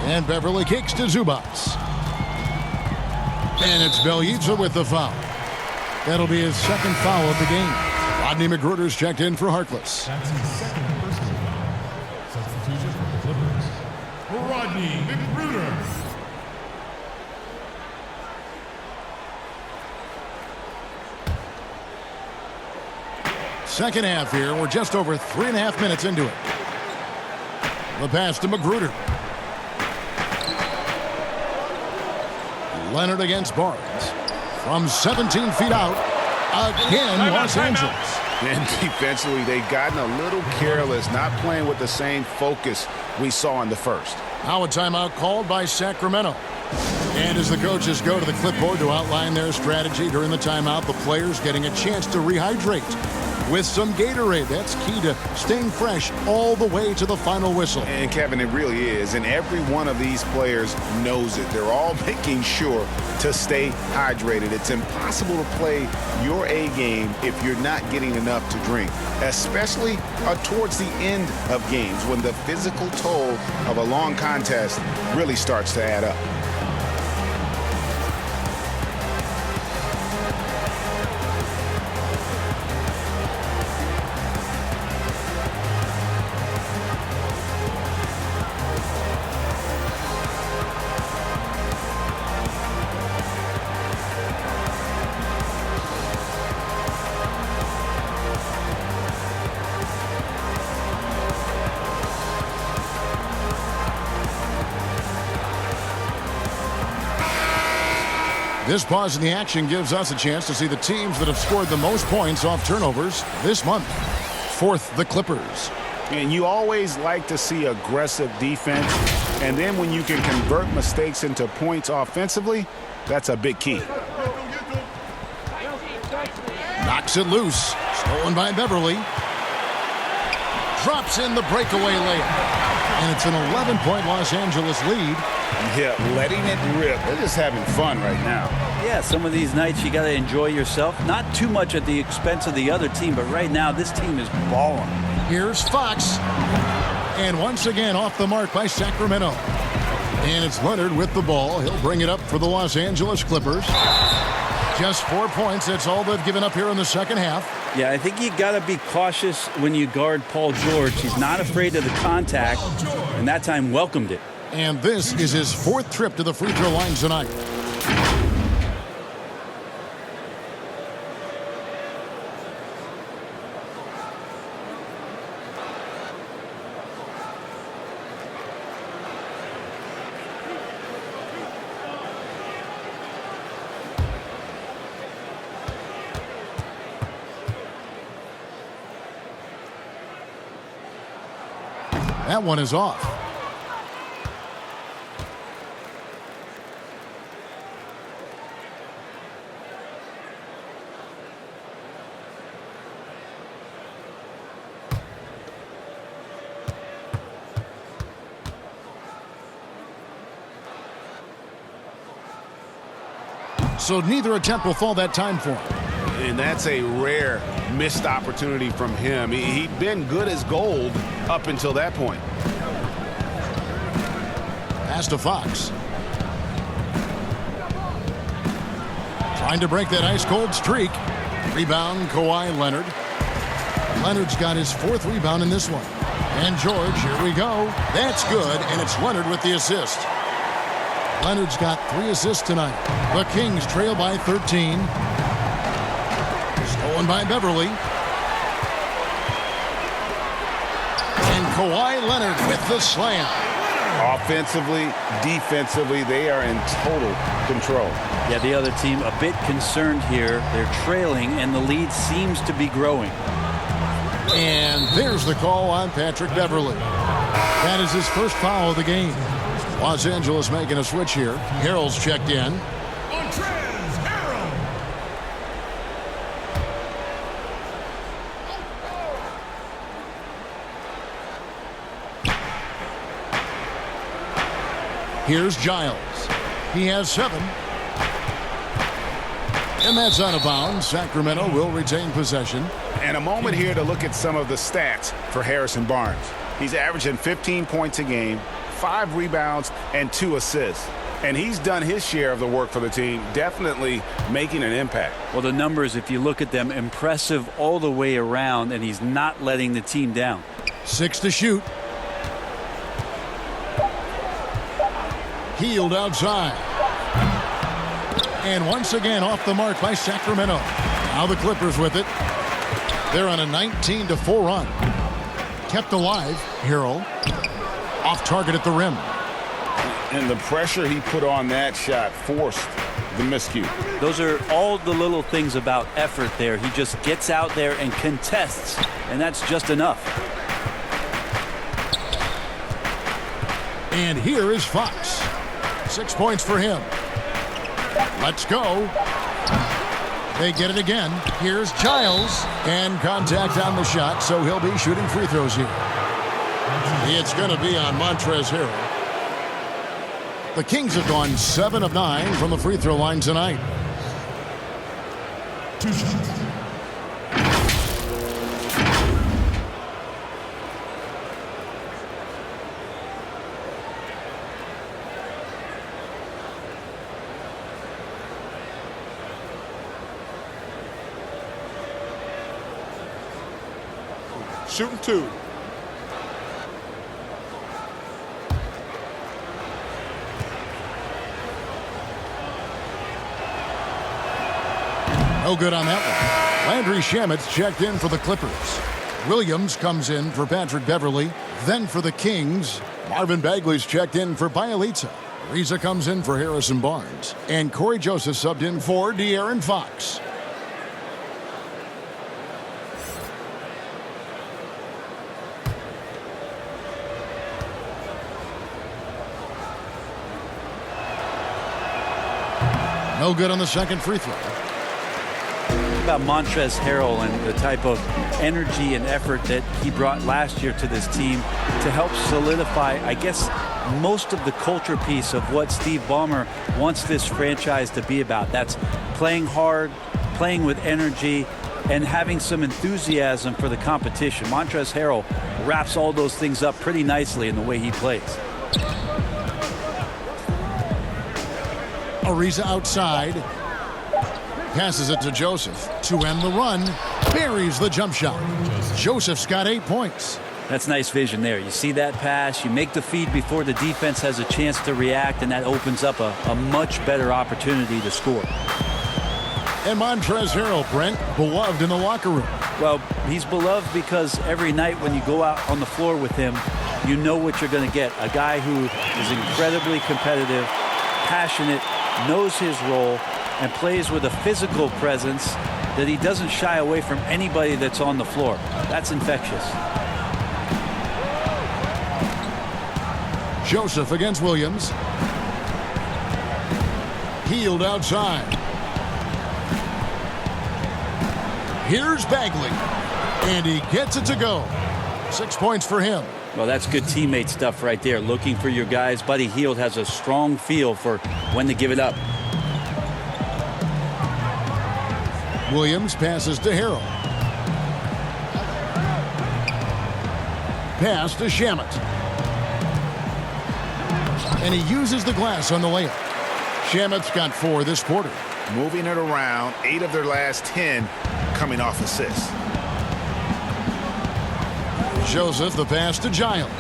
And Beverly kicks to Zubac. And it's Bielitsa with the foul. That'll be his second foul of the game. Rodney McGruder's checked in for Harkless. That's his second personal. Substitution for the Clippers. Rodney McGruder. Second half here. We're just over 3.5 minutes into it. The pass to Magruder. Leonard against Barnes. From 17 feet out. Again, Los Angeles. And defensively, they've gotten a little careless, not playing with the same focus we saw in the first. Now a timeout called by Sacramento. And as the coaches go to the clipboard to outline their strategy during the timeout, the players getting a chance to rehydrate with some Gatorade. That's key to staying fresh all the way to the final whistle. And Kevin, it really is. And every one of these players knows it. They're all making sure to stay hydrated. It's impossible to play your A game if you're not getting enough to drink, especially towards the end of games when the physical toll of a long contest really starts to add up. This pause in the action gives us a chance to see the teams that have scored the most points off turnovers this month. Fourth, the Clippers. And you always like to see aggressive defense. And then when you can convert mistakes into points offensively, that's a big key. Knocks it loose. Stolen by Beverly. Drops in the breakaway layup. And it's an 11-point Los Angeles lead. Yeah, letting it rip. They're just having fun right now. Yeah, some of these nights you got to enjoy yourself. Not too much at the expense of the other team, but right now this team is balling. Here's Fox. And once again off the mark by Sacramento. And it's Leonard with the ball. He'll bring it up for the Los Angeles Clippers. Just 4 points. That's all they've given up here in the second half. Yeah, I think you got to be cautious when you guard Paul George. He's not afraid of the contact, and that time welcomed it. And this is his fourth trip to the free throw line tonight. That one is off. So neither attempt will fall that time for him. And that's a rare missed opportunity from him. He'd been good as gold up until that point. Pass to Fox. Trying to break that ice-cold streak. Rebound, Kawhi Leonard. Leonard's got his fourth rebound in this one. And George, here we go. That's good, and it's Leonard with the assist. Leonard's got 3 assists tonight. The Kings trail by 13. Stolen by Beverly. And Kawhi Leonard with the slam. Offensively, defensively, they are in total control. Yeah, the other team a bit concerned here. They're trailing, and the lead seems to be growing. And there's the call on Patrick Beverly. That is his first foul of the game. Los Angeles making a switch here. Harrell's checked in. Montrez Harrell. Here's Giles. He has 7. And that's out of bounds. Sacramento will retain possession. And a moment here to look at some of the stats for Harrison Barnes. He's averaging 15 points a game, 5 rebounds, and 2 assists. And he's done his share of the work for the team, definitely making an impact. Well, the numbers, if you look at them, impressive all the way around, and he's not letting the team down. 6 to shoot. Healed outside. And once again off the mark by Sacramento. Now the Clippers with it. They're on a 19-4 run. Kept alive. Harrell. Off target at the rim. And the pressure he put on that shot forced the miscue. Those are all the little things about effort there. He just gets out there and contests, and that's just enough. And here is Fox. 6 points for him. Let's go. They get it again. Here's Giles. And contact on the shot, so he'll be shooting free throws here. It's going to be on Montrezl Harrell. The Kings have gone 7 of 9 from the free throw line tonight. 2 shots. Shooting 2. No good on that one. Landry Shamet's checked in for the Clippers. Williams comes in for Patrick Beverly. Then for the Kings, Marvin Bagley's checked in for Bielitsa. Reza comes in for Harrison Barnes. And Corey Joseph subbed in for De'Aaron Fox. No good on the second free throw. About Montrezl Harrell and the type of energy and effort that he brought last year to this team to help solidify, I guess, most of the culture piece of what Steve Ballmer wants this franchise to be about. That's playing hard, playing with energy, and having some enthusiasm for the competition. Montrezl Harrell wraps all those things up pretty nicely in the way he plays. Ariza outside. Passes it to Joseph to end the run. Buries the jump shot. Joseph's got 8 points. That's nice vision there. You see that pass, you make the feed before the defense has a chance to react, and that opens up a much better opportunity to score. And Montrezl Harrell, Brent, beloved in the locker room. Well, he's beloved because every night when you go out on the floor with him, you know what you're going to get. A guy who is incredibly competitive, passionate, knows his role, and plays with a physical presence that he doesn't shy away from anybody that's on the floor. That's infectious. Joseph against Williams. Healed outside. Here's Bagley. And he gets it to go. 6 points for him. Well, that's good teammate stuff right there. Looking for your guys. Buddy Hield has a strong feel for when to give it up. Williams passes to Harrell. Pass to Shamet. And he uses the glass on the layup. Shamet's got 4 this quarter. Moving it around, 8 of their last 10 coming off assists. Joseph, the pass to Giles.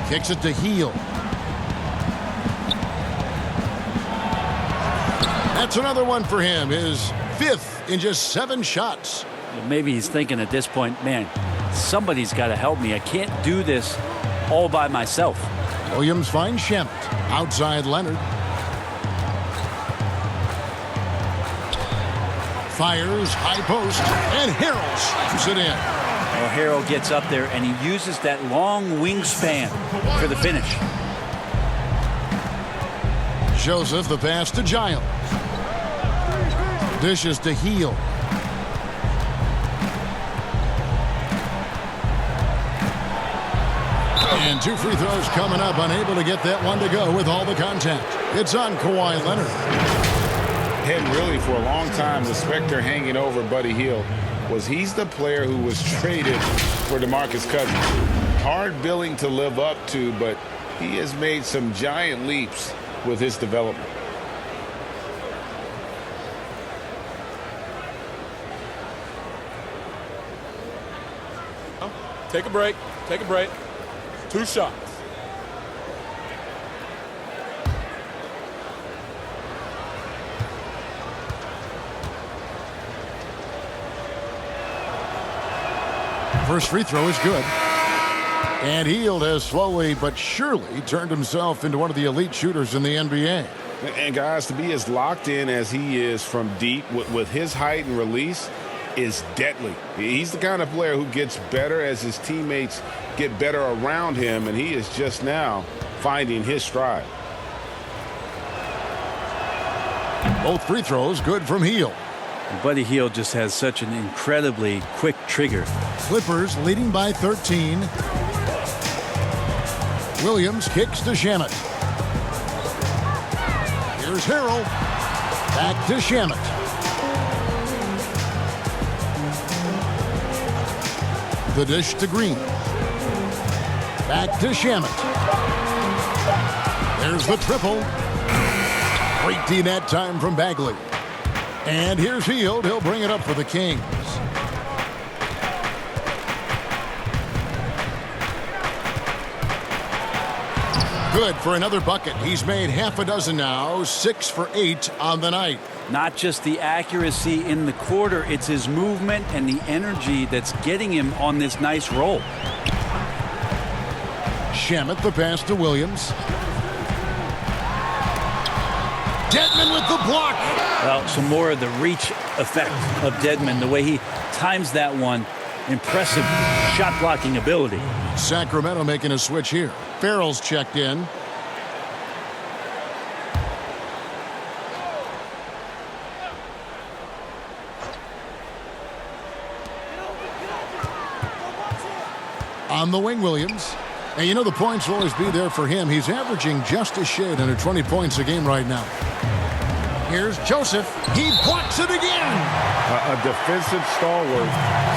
Kicks it to Hield. That's another one for him. His 5th in just 7 shots. Maybe he's thinking at this point, man, somebody's got to help me. I can't do this all by myself. Williams finds Shamet. Outside Leonard. Fires, high post, and Harrell slams it in. Well, Harrell gets up there and he uses that long wingspan for the finish. Joseph, the pass to Giles. Dishes to Hield. And 2 free throws coming up, unable to get that one to go with all the contact. It's on Kawhi Leonard. And really, for a long time, the specter hanging over Buddy Hield was he's the player who was traded for DeMarcus Cousins. Hard billing to live up to, but he has made some giant leaps with his development. Take a break. Take a break. 2 shots. First free throw is good. And Hield has slowly but surely turned himself into one of the elite shooters in the NBA. And guys, to be as locked in as he is from deep with his height and release is deadly. He's the kind of player who gets better as his teammates get better around him, and he is just now finding his stride. Both free throws good from Hield. Buddy Hield just has such an incredibly quick trigger. Clippers leading by 13. Williams kicks to Shamet. Here's Harrell. Back to Shamet. The dish to Green. Back to Shamet. There's the triple. Great D net time from Bagley. And here's Hield. He'll bring it up for the Kings. Good for another bucket. He's made half a dozen now, 6 for 8 on the night. Not just the accuracy in the quarter, it's his movement and the energy that's getting him on this nice roll. Shamet the pass to Williams. Dedmon with the block. Well, some more of the reach effect of Dedmon, the way he times that one. Impressive shot blocking ability. Sacramento making a switch here. Farrell's checked in. On the wing, Williams. And you know the points will always be there for him. He's averaging just a shade under 20 points a game right now. Here's Joseph. He blocks it again. A defensive stalwart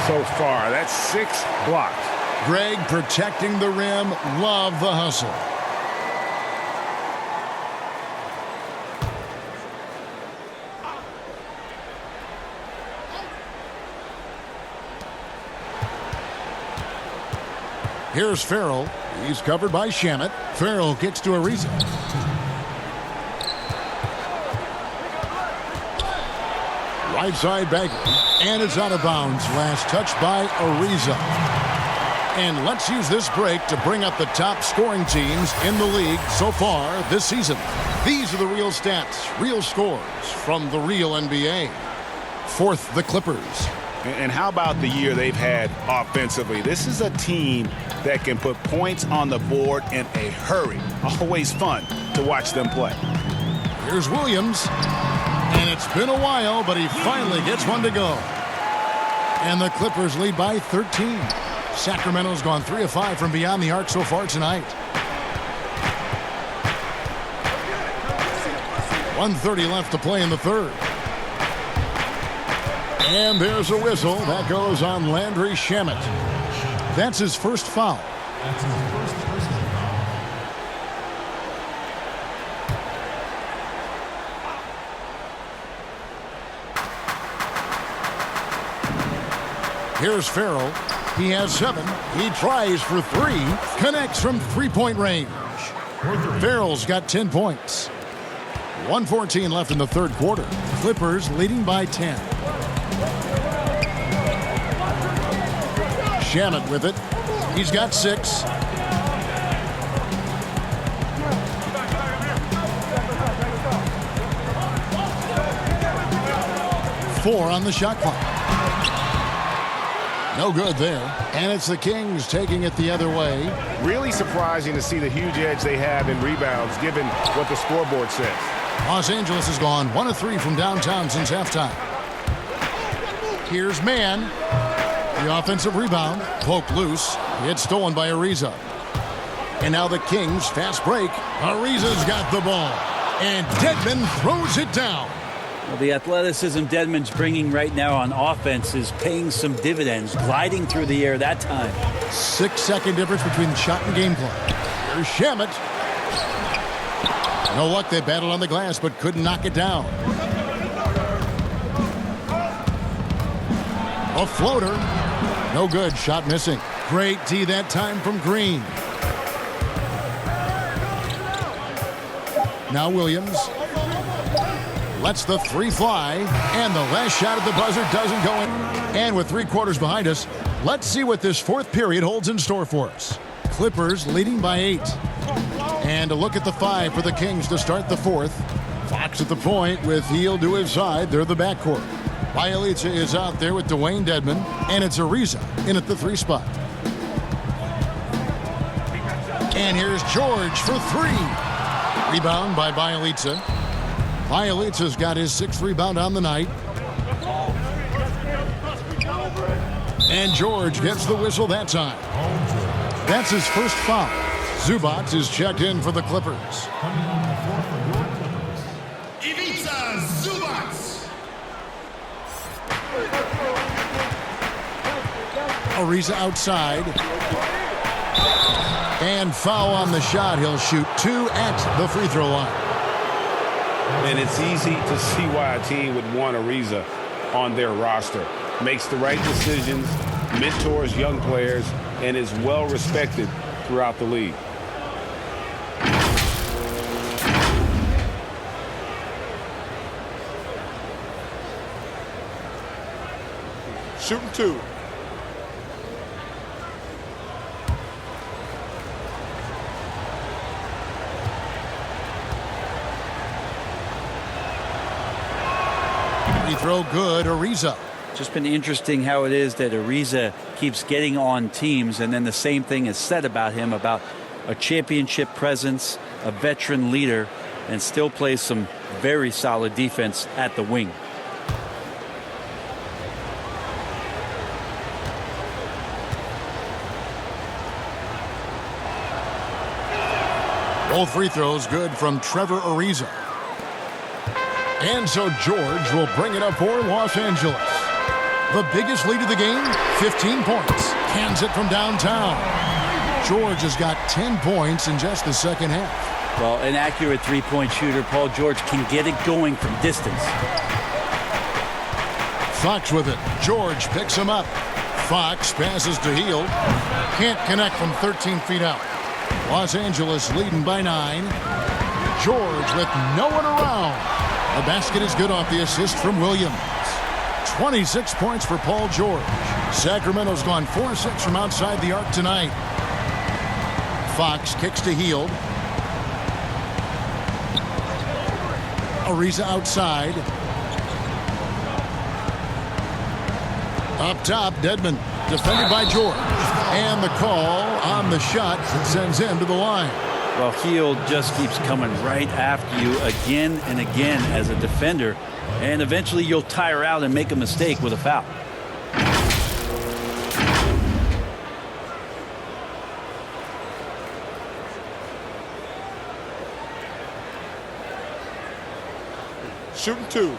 so far. That's 6 blocks. Greg protecting the rim. Love the hustle. Here's Farrell. He's covered by Shamet. Farrell kicks to Ariza. Right side Bagley. And it's out of bounds. Last touch by Ariza. And let's use this break to bring up the top scoring teams in the league so far this season. These are the real stats, real scores from the real NBA. Fourth, the Clippers. And how about the year they've had offensively? This is a team that can put points on the board in a hurry. Always fun to watch them play. Here's Williams. And it's been a while, but he finally gets one to go. And the Clippers lead by 13. Sacramento's gone 3 of 5 from beyond the arc so far tonight. 1:30 left to play in the third. And there's a whistle. That goes on Landry Shamet. That's his first foul. Here's Farrell. He has 7. He tries for 3. Connects from three-point range. Farrell's got 10 points. 1:14 left in the third quarter. Clippers leading by 10. Shamet with it. He's got 6. Four on the shot clock. No good there. And it's the Kings taking it the other way. Really surprising to see the huge edge they have in rebounds given what the scoreboard says. Los Angeles has gone 1 of 3 from downtown since halftime. Here's Mann. The offensive rebound. Poked loose. It's stolen by Ariza. And now the Kings fast break. Ariza's got the ball. And Dedmon throws it down. Well, the athleticism Dedmon's bringing right now on offense is paying some dividends, gliding through the air that time. 6-second difference between shot and game clock. Here's Shamet. No luck, they battled on the glass but couldn't knock it down. A floater. No good, shot missing. Great D that time from Green. Now Williams lets the three fly, and the last shot at the buzzer doesn't go in. And with 3 quarters behind us, let's see what this fourth period holds in store for us. Clippers leading by 8. And a look at the 5 for the Kings to start the fourth. Fox at the point with Hield to his side. They're the backcourt. Bielitsa is out there with Dwayne Dedmon, and it's Ariza in at the 3 spot. And here's George for 3. Rebound by Bielitsa. Bielitsa's got his 6th rebound on the night. And George gets the whistle that time. That's his first foul. Zubac is checked in for the Clippers. Ivica Zubac. Ariza outside. And foul on the shot. He'll shoot 2 at the free throw line. And it's easy to see why a team would want Ariza on their roster. Makes the right decisions, mentors young players, and is well respected throughout the league. Shooting 2. Free throw good, Ariza. Just been interesting how it is that Ariza keeps getting on teams, and then the same thing is said about him, about a championship presence, a veteran leader, and still plays some very solid defense at the wing. Both free throws good from Trevor Ariza. And so George will bring it up for Los Angeles. The biggest lead of the game, 15 points. Hands it from downtown. George has got 10 points in just the second half. Well, an accurate three-point shooter, Paul George can get it going from distance. Fox with it. George picks him up. Fox passes to Hield. Can't connect from 13 feet out. Los Angeles leading by 9. George with no one around. The basket is good off the assist from Williams. 26 points for Paul George. Sacramento's gone 4-6 from outside the arc tonight. Fox kicks to Hield. Ariza outside. Up top, Dedmon, defended by George. And the call on the shot sends him to the line. Well, Hield just keeps coming right after you again and again as a defender, and eventually you'll tire out and make a mistake with a foul. Shooting 2.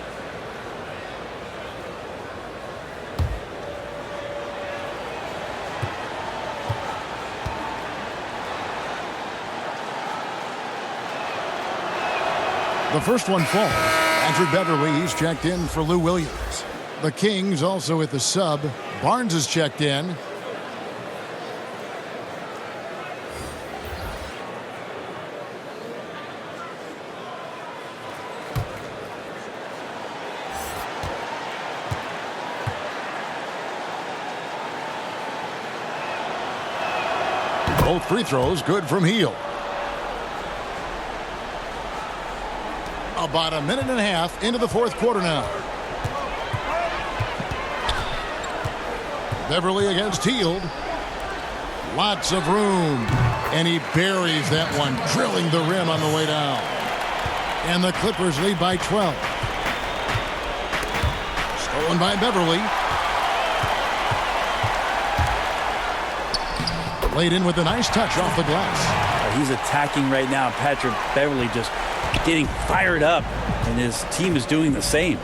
The first one falls. Patrick Beverly, he's checked in for Lou Williams. The Kings also at the sub. Barnes is checked in. Both free throws good from Hield. About a minute and a half into the fourth quarter now. Beverly against Hield. Lots of room. And he buries that one, drilling the rim on the way down. And the Clippers lead by 12. Stolen by Beverly. Laid in with a nice touch off the glass. He's attacking right now. Patrick Beverly just getting fired up, and his team is doing the same.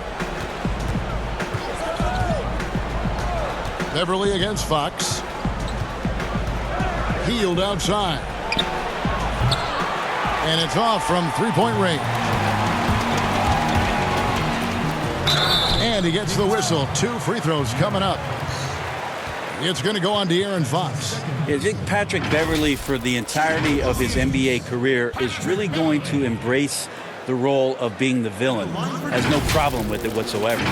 Beverly against Fox. Hield outside. And it's off from three-point range. And he gets the whistle. 2 free throws coming up. It's going to go on De'Aaron Fox. I think Patrick Beverley, for the entirety of his NBA career, is really going to embrace the role of being the villain. Has no problem with it whatsoever.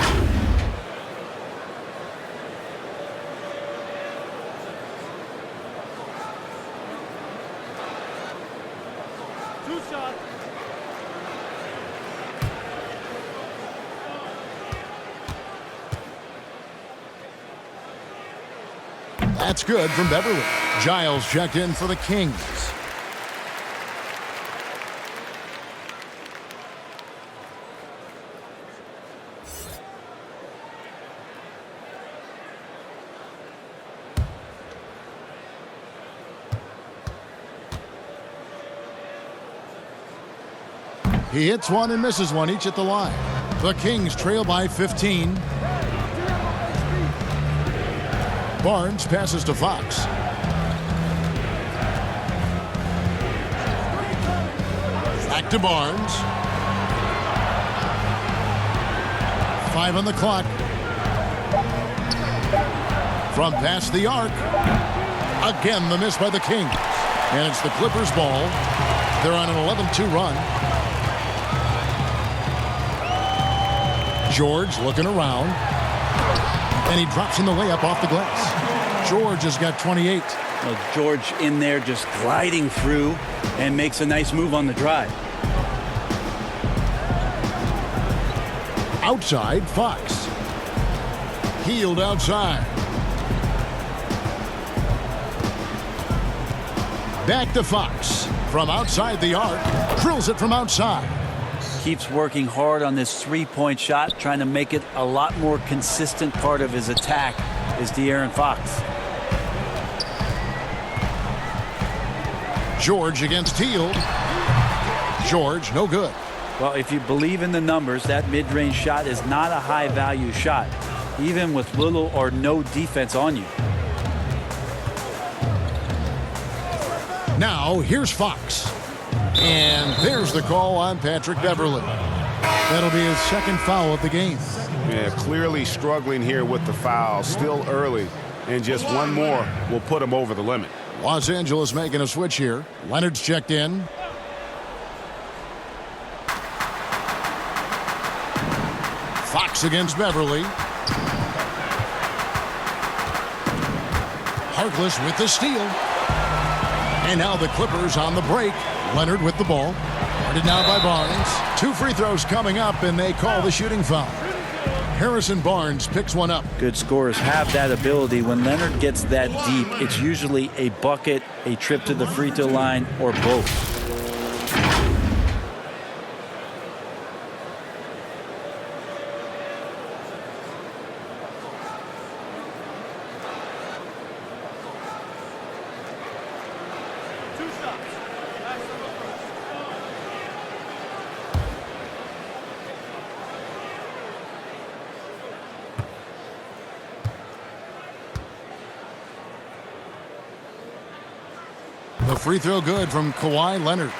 That's good from Beverly. Giles checked in for the Kings. He hits one and misses one, each at the line. The Kings trail by 15. Barnes passes to Fox. Back to Barnes. 5 on the clock. From past the arc. Again, the miss by the Kings. And it's the Clippers' ball. They're on an 11-2 run. George looking around. And he drops in the layup off the glass. George has got 28. Well, George in there just gliding through and makes a nice move on the drive. Outside, Fox. Healed outside. Back to Fox. From outside the arc. Drills it from outside. Keeps working hard on this three-point shot, trying to make it a lot more consistent part of his attack is De'Aaron Fox. George against Hield. George, no good. Well, if you believe in the numbers, that mid-range shot is not a high-value shot, even with little or no defense on you. Now, here's Fox. And there's the call on Patrick Beverley. That'll be his second foul of the game. Yeah, clearly struggling here with the foul. Still early. And just one more will put him over the limit. Los Angeles making a switch here. Leonard's checked in. Fox against Beverley. Harkless with the steal. And now the Clippers on the break. Leonard with the ball. Guarded now by Barnes. 2 free throws coming up, and they call the shooting foul. Harrison Barnes picks one up. Good scorers have that ability. When Leonard gets that deep, it's usually a bucket, a trip to the free throw line, or both. The free throw good from Kawhi Leonard.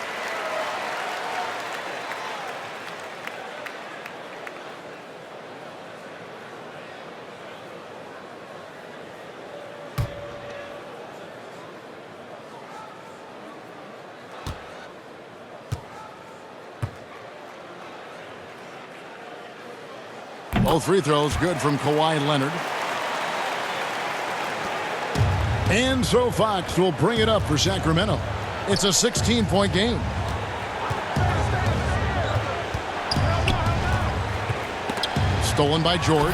Both free throws good from Kawhi Leonard. And so Fox will bring it up for Sacramento. It's a 16-point game. Stolen by George.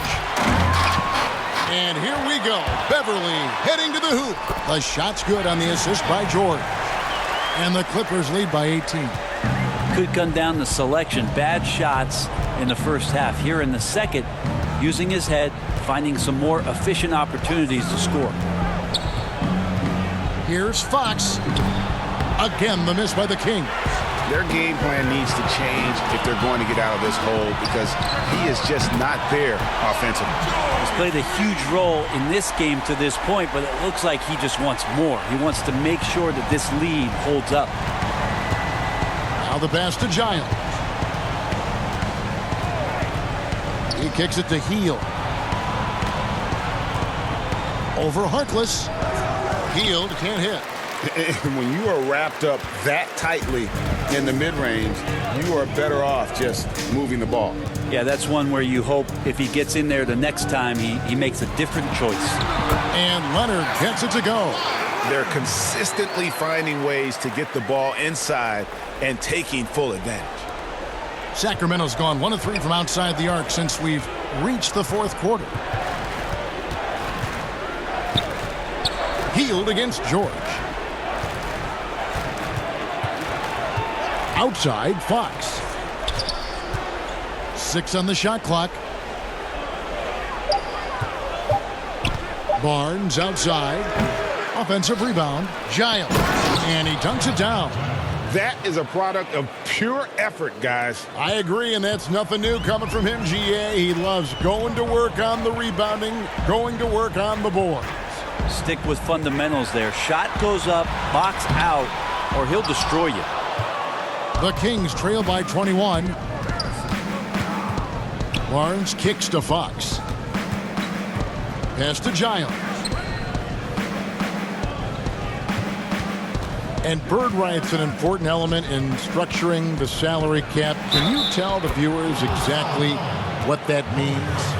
And here we go. Beverley heading to the hoop. The shot's good on the assist by George. And the Clippers lead by 18. Could come down to selection. Bad shots in the first half. Here in the second, using his head, finding some more efficient opportunities to score. Here's Fox. Again, the miss by the Kings. Their game plan needs to change if they're going to get out of this hole because he is just not there offensively. He's played a huge role in this game to this point, but it looks like he just wants more. He wants to make sure that this lead holds up. Now the pass to Giles. He kicks it to Hield. Over Harkless. Hield can't hit. And when you are wrapped up that tightly in the mid-range, you are better off just moving the ball. Yeah, that's one where you hope if he gets in there the next time, he makes a different choice. And Leonard gets it to go. They're consistently finding ways to get the ball inside and taking full advantage. Sacramento's gone 1 of 3 from outside the arc since we've reached the fourth quarter. Hield against George. Outside, Fox. 6 on the shot clock. Barnes outside. Offensive rebound. Giles. And he dunks it down. That is a product of pure effort, guys. I agree, and that's nothing new coming from him, GA. He loves going to work on the rebounding, going to work on the board. Stick with fundamentals there. Shot goes up, box out, or he'll destroy you. The Kings trail by 21. Barnes kicks to Fox. Pass to Giles. And bird right's an important element in structuring the salary cap. Can you tell the viewers exactly what that means?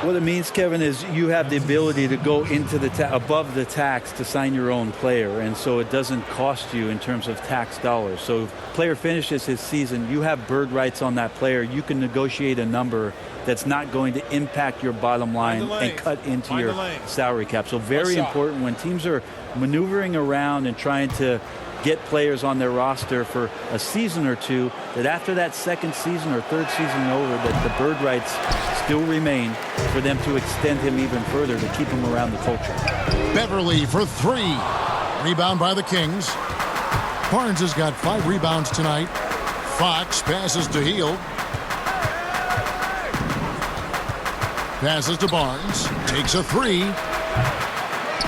What it means, Kevin, is you have the ability to go into the above the tax to sign your own player, and so it doesn't cost you in terms of tax dollars. So if player finishes his season, you have bird rights on that player. You can negotiate a number that's not going to impact your bottom line and cut into your salary cap. So very important when teams are maneuvering around and trying to get players on their roster for a season or two, that after that second season or third season over, that the bird rights still remain for them to extend him even further to keep him around the culture. Beverly for 3. Rebound by the Kings. Barnes has got 5 rebounds tonight. Fox passes to Hield. Passes to Barnes. Takes a 3.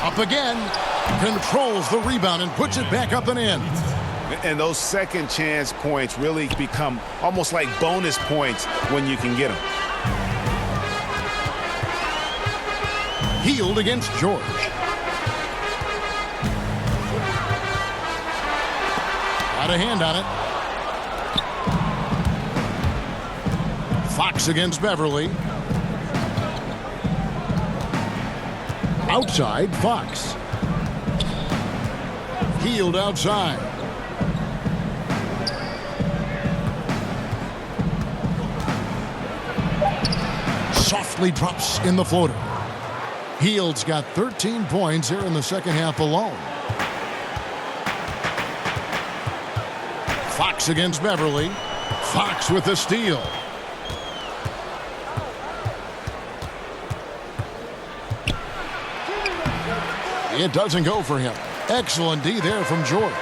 Up again. Controls the rebound and puts it back up and in. And those second chance points really become almost like bonus points when you can get them. Hield against George. Got a hand on it. Fox against Beverly. Outside, Fox. Hield outside. Softly drops in the floater. Hield's got 13 points here in the second half alone. Fox against Beverly. Fox with the steal. It doesn't go for him. Excellent D there from George.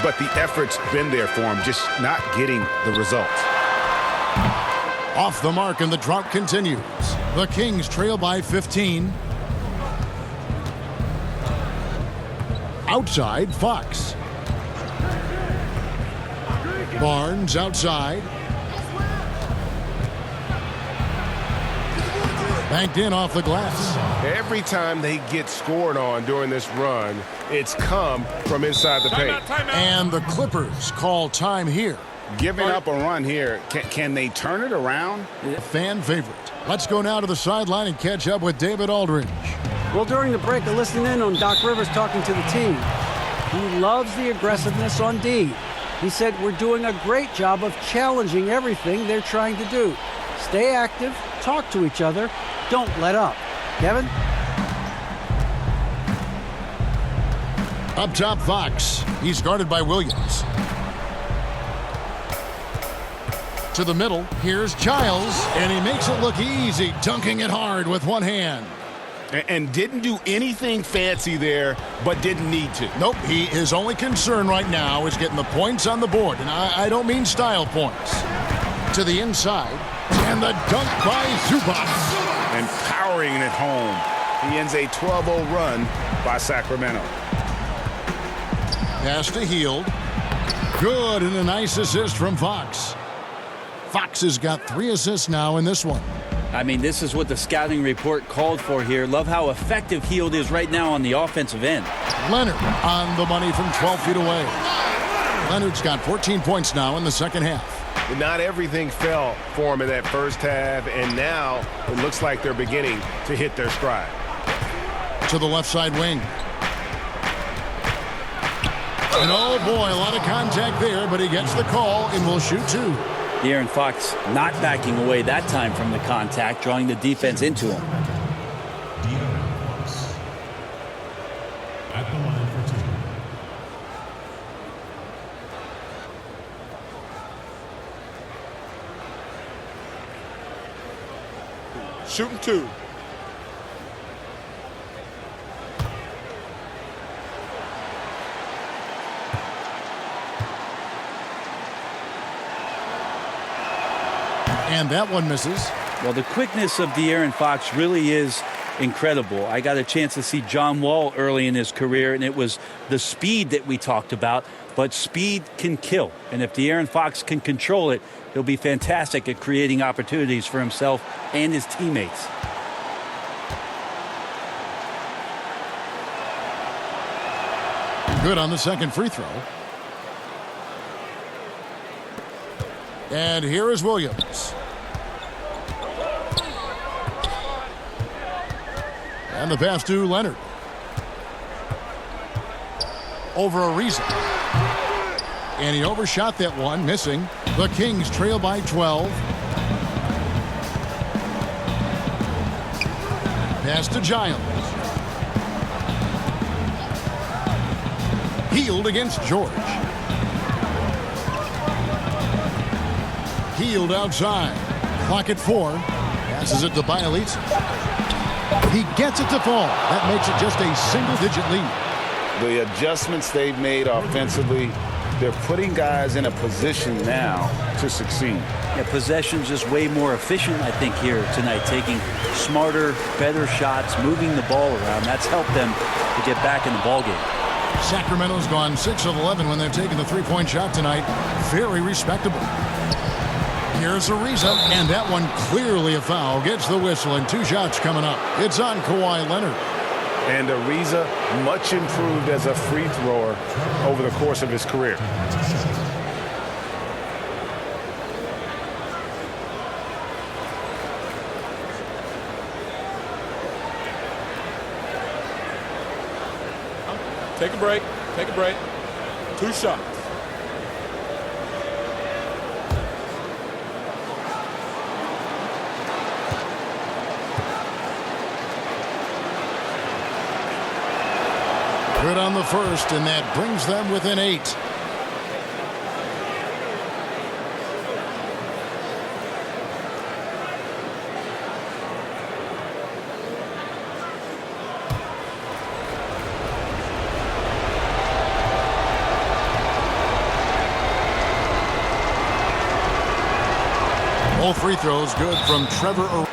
But the effort's been there for him, just not getting the results. Off the mark, and the drought continues. The Kings trail by 15. Outside, Fox. Barnes outside. Banked in off the glass. Every time they get scored on during this run, it's come from inside the paint. And the Clippers call time here. Giving up a run here, can they turn it around? Fan favorite. Let's go now to the sideline and catch up with David Aldridge. Well, during the break, I listened in on Doc Rivers talking to the team. He loves the aggressiveness on D. He said, we're doing a great job of challenging everything they're trying to do. Stay active, talk to each other, don't let up. Kevin? Up top, Fox. He's guarded by Williams. To the middle, here's Giles, and he makes it look easy, dunking it hard with one hand. And didn't do anything fancy there, but didn't need to. Nope, his only concern right now is getting the points on the board, and I don't mean style points. To the inside, and the dunk by Zubac. And powering it home. He ends a 12-0 run by Sacramento. Pass to Hield. Good, and a nice assist from Fox. Fox has got 3 assists now in this one. I mean, this is what the scouting report called for here. Love how effective Hield is right now on the offensive end. Leonard on the money from 12 feet away. Leonard's got 14 points now in the second half. But not everything fell for him in that first half, and now it looks like they're beginning to hit their stride. To the left side wing. And oh boy, a lot of contact there, but he gets the call and will shoot two. De'Aaron Fox not backing away that time from the contact, drawing the defense into him. De'Aaron Fox at the line for two. Shooting two. And that one misses. Well, the quickness of De'Aaron Fox really is incredible. I got a chance to see John Wall early in his career, and it was the speed that we talked about. But speed can kill. And if De'Aaron Fox can control it, he'll be fantastic at creating opportunities for himself and his teammates. Good on the second free throw. And here is Williams. And the pass to Leonard. Over Ariza. And he overshot that one, missing. The Kings trail by 12. Pass to Giles. Hield against George. Hield outside. Clock at 4. Passes it to Bielitsa. He gets it to fall. That makes it just a single-digit lead. The adjustments they've made offensively, they're putting guys in a position now to succeed. Yeah, possession's just way more efficient, I think, here tonight. Taking smarter, better shots, moving the ball around. That's helped them to get back in the ballgame. Sacramento's gone 6 of 11 when they've taken the three-point shot tonight. Very respectable. Here's Ariza, and that one clearly a foul. Gets the whistle, and 2 shots coming up. It's on Kawhi Leonard. And Ariza, much improved as a free thrower over the course of his career. Take a break. Take a break. 2 shots. Good on the first, and that brings them within 8. All free throws good from Trevor.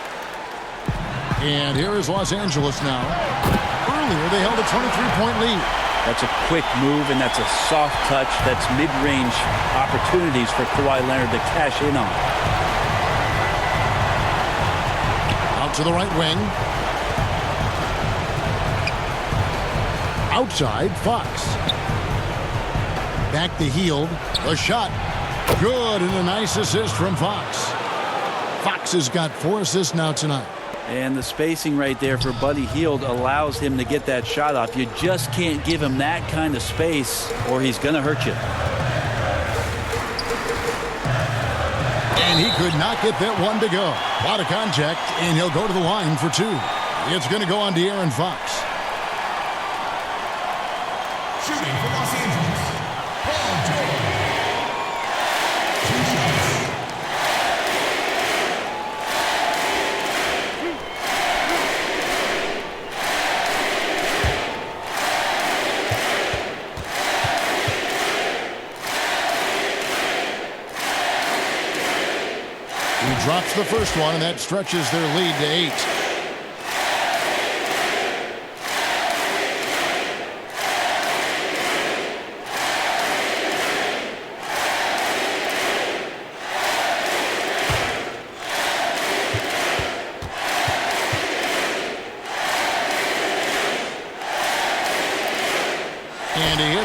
And here is Los Angeles now. Earlier, they held a 23-point lead. That's a quick move, and that's a soft touch. That's mid-range opportunities for Kawhi Leonard to cash in on. Out to the right wing. Outside, Fox. Back to Hield. A shot. Good, and a nice assist from Fox. Fox has got 4 assists now tonight. And the spacing right there for Buddy Hield allows him to get that shot off. You just can't give him that kind of space or he's going to hurt you. And he could not get that one to go. A lot of contact, and he'll go to the line for 2. It's going to go on De'Aaron Fox. Shooting for Los Angeles, Paul George. 2 shots. He drops the first one, and that stretches their lead to 8.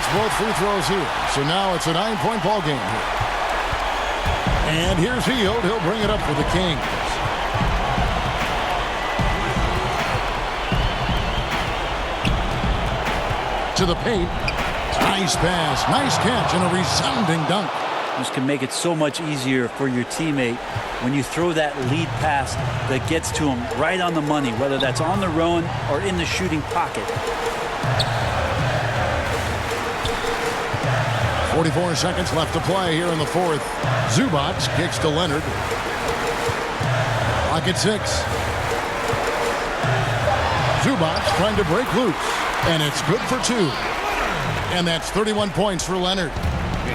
hits both free throws here. So now it's a 9-point ball game here. And here's Hield. He'll bring it up for the Kings. To the paint. Nice pass, nice catch, and a resounding dunk. This can make it so much easier for your teammate when you throw that lead pass that gets to him right on the money, whether that's on the run or in the shooting pocket. 44 seconds left to play here in the fourth. Zubac kicks to Leonard. Clock at 6. Zubac trying to break loose, and it's good for 2. And that's 31 points for Leonard.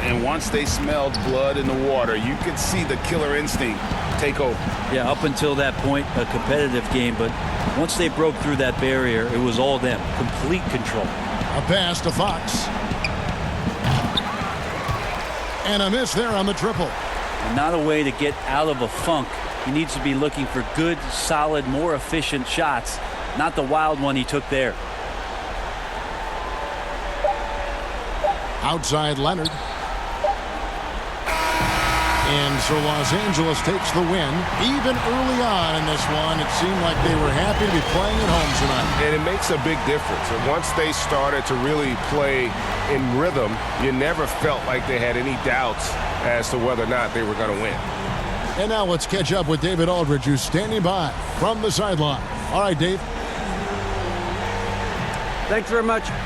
And once they smelled blood in the water, you could see the killer instinct take over. Yeah, up until that point, a competitive game, but once they broke through that barrier, it was all them. Complete control. A pass to Fox. And a miss there on the triple. And not a way to get out of a funk. He needs to be looking for good, solid, more efficient shots, not the wild one he took there. Outside Leonard. And so Los Angeles takes the win. Even early on in this one, it seemed like they were happy to be playing at home tonight. And it makes a big difference. And once they started to really play in rhythm, you never felt like they had any doubts as to whether or not they were going to win. And now let's catch up with David Aldridge, who's standing by from the sideline. All right, Dave. Thanks very much.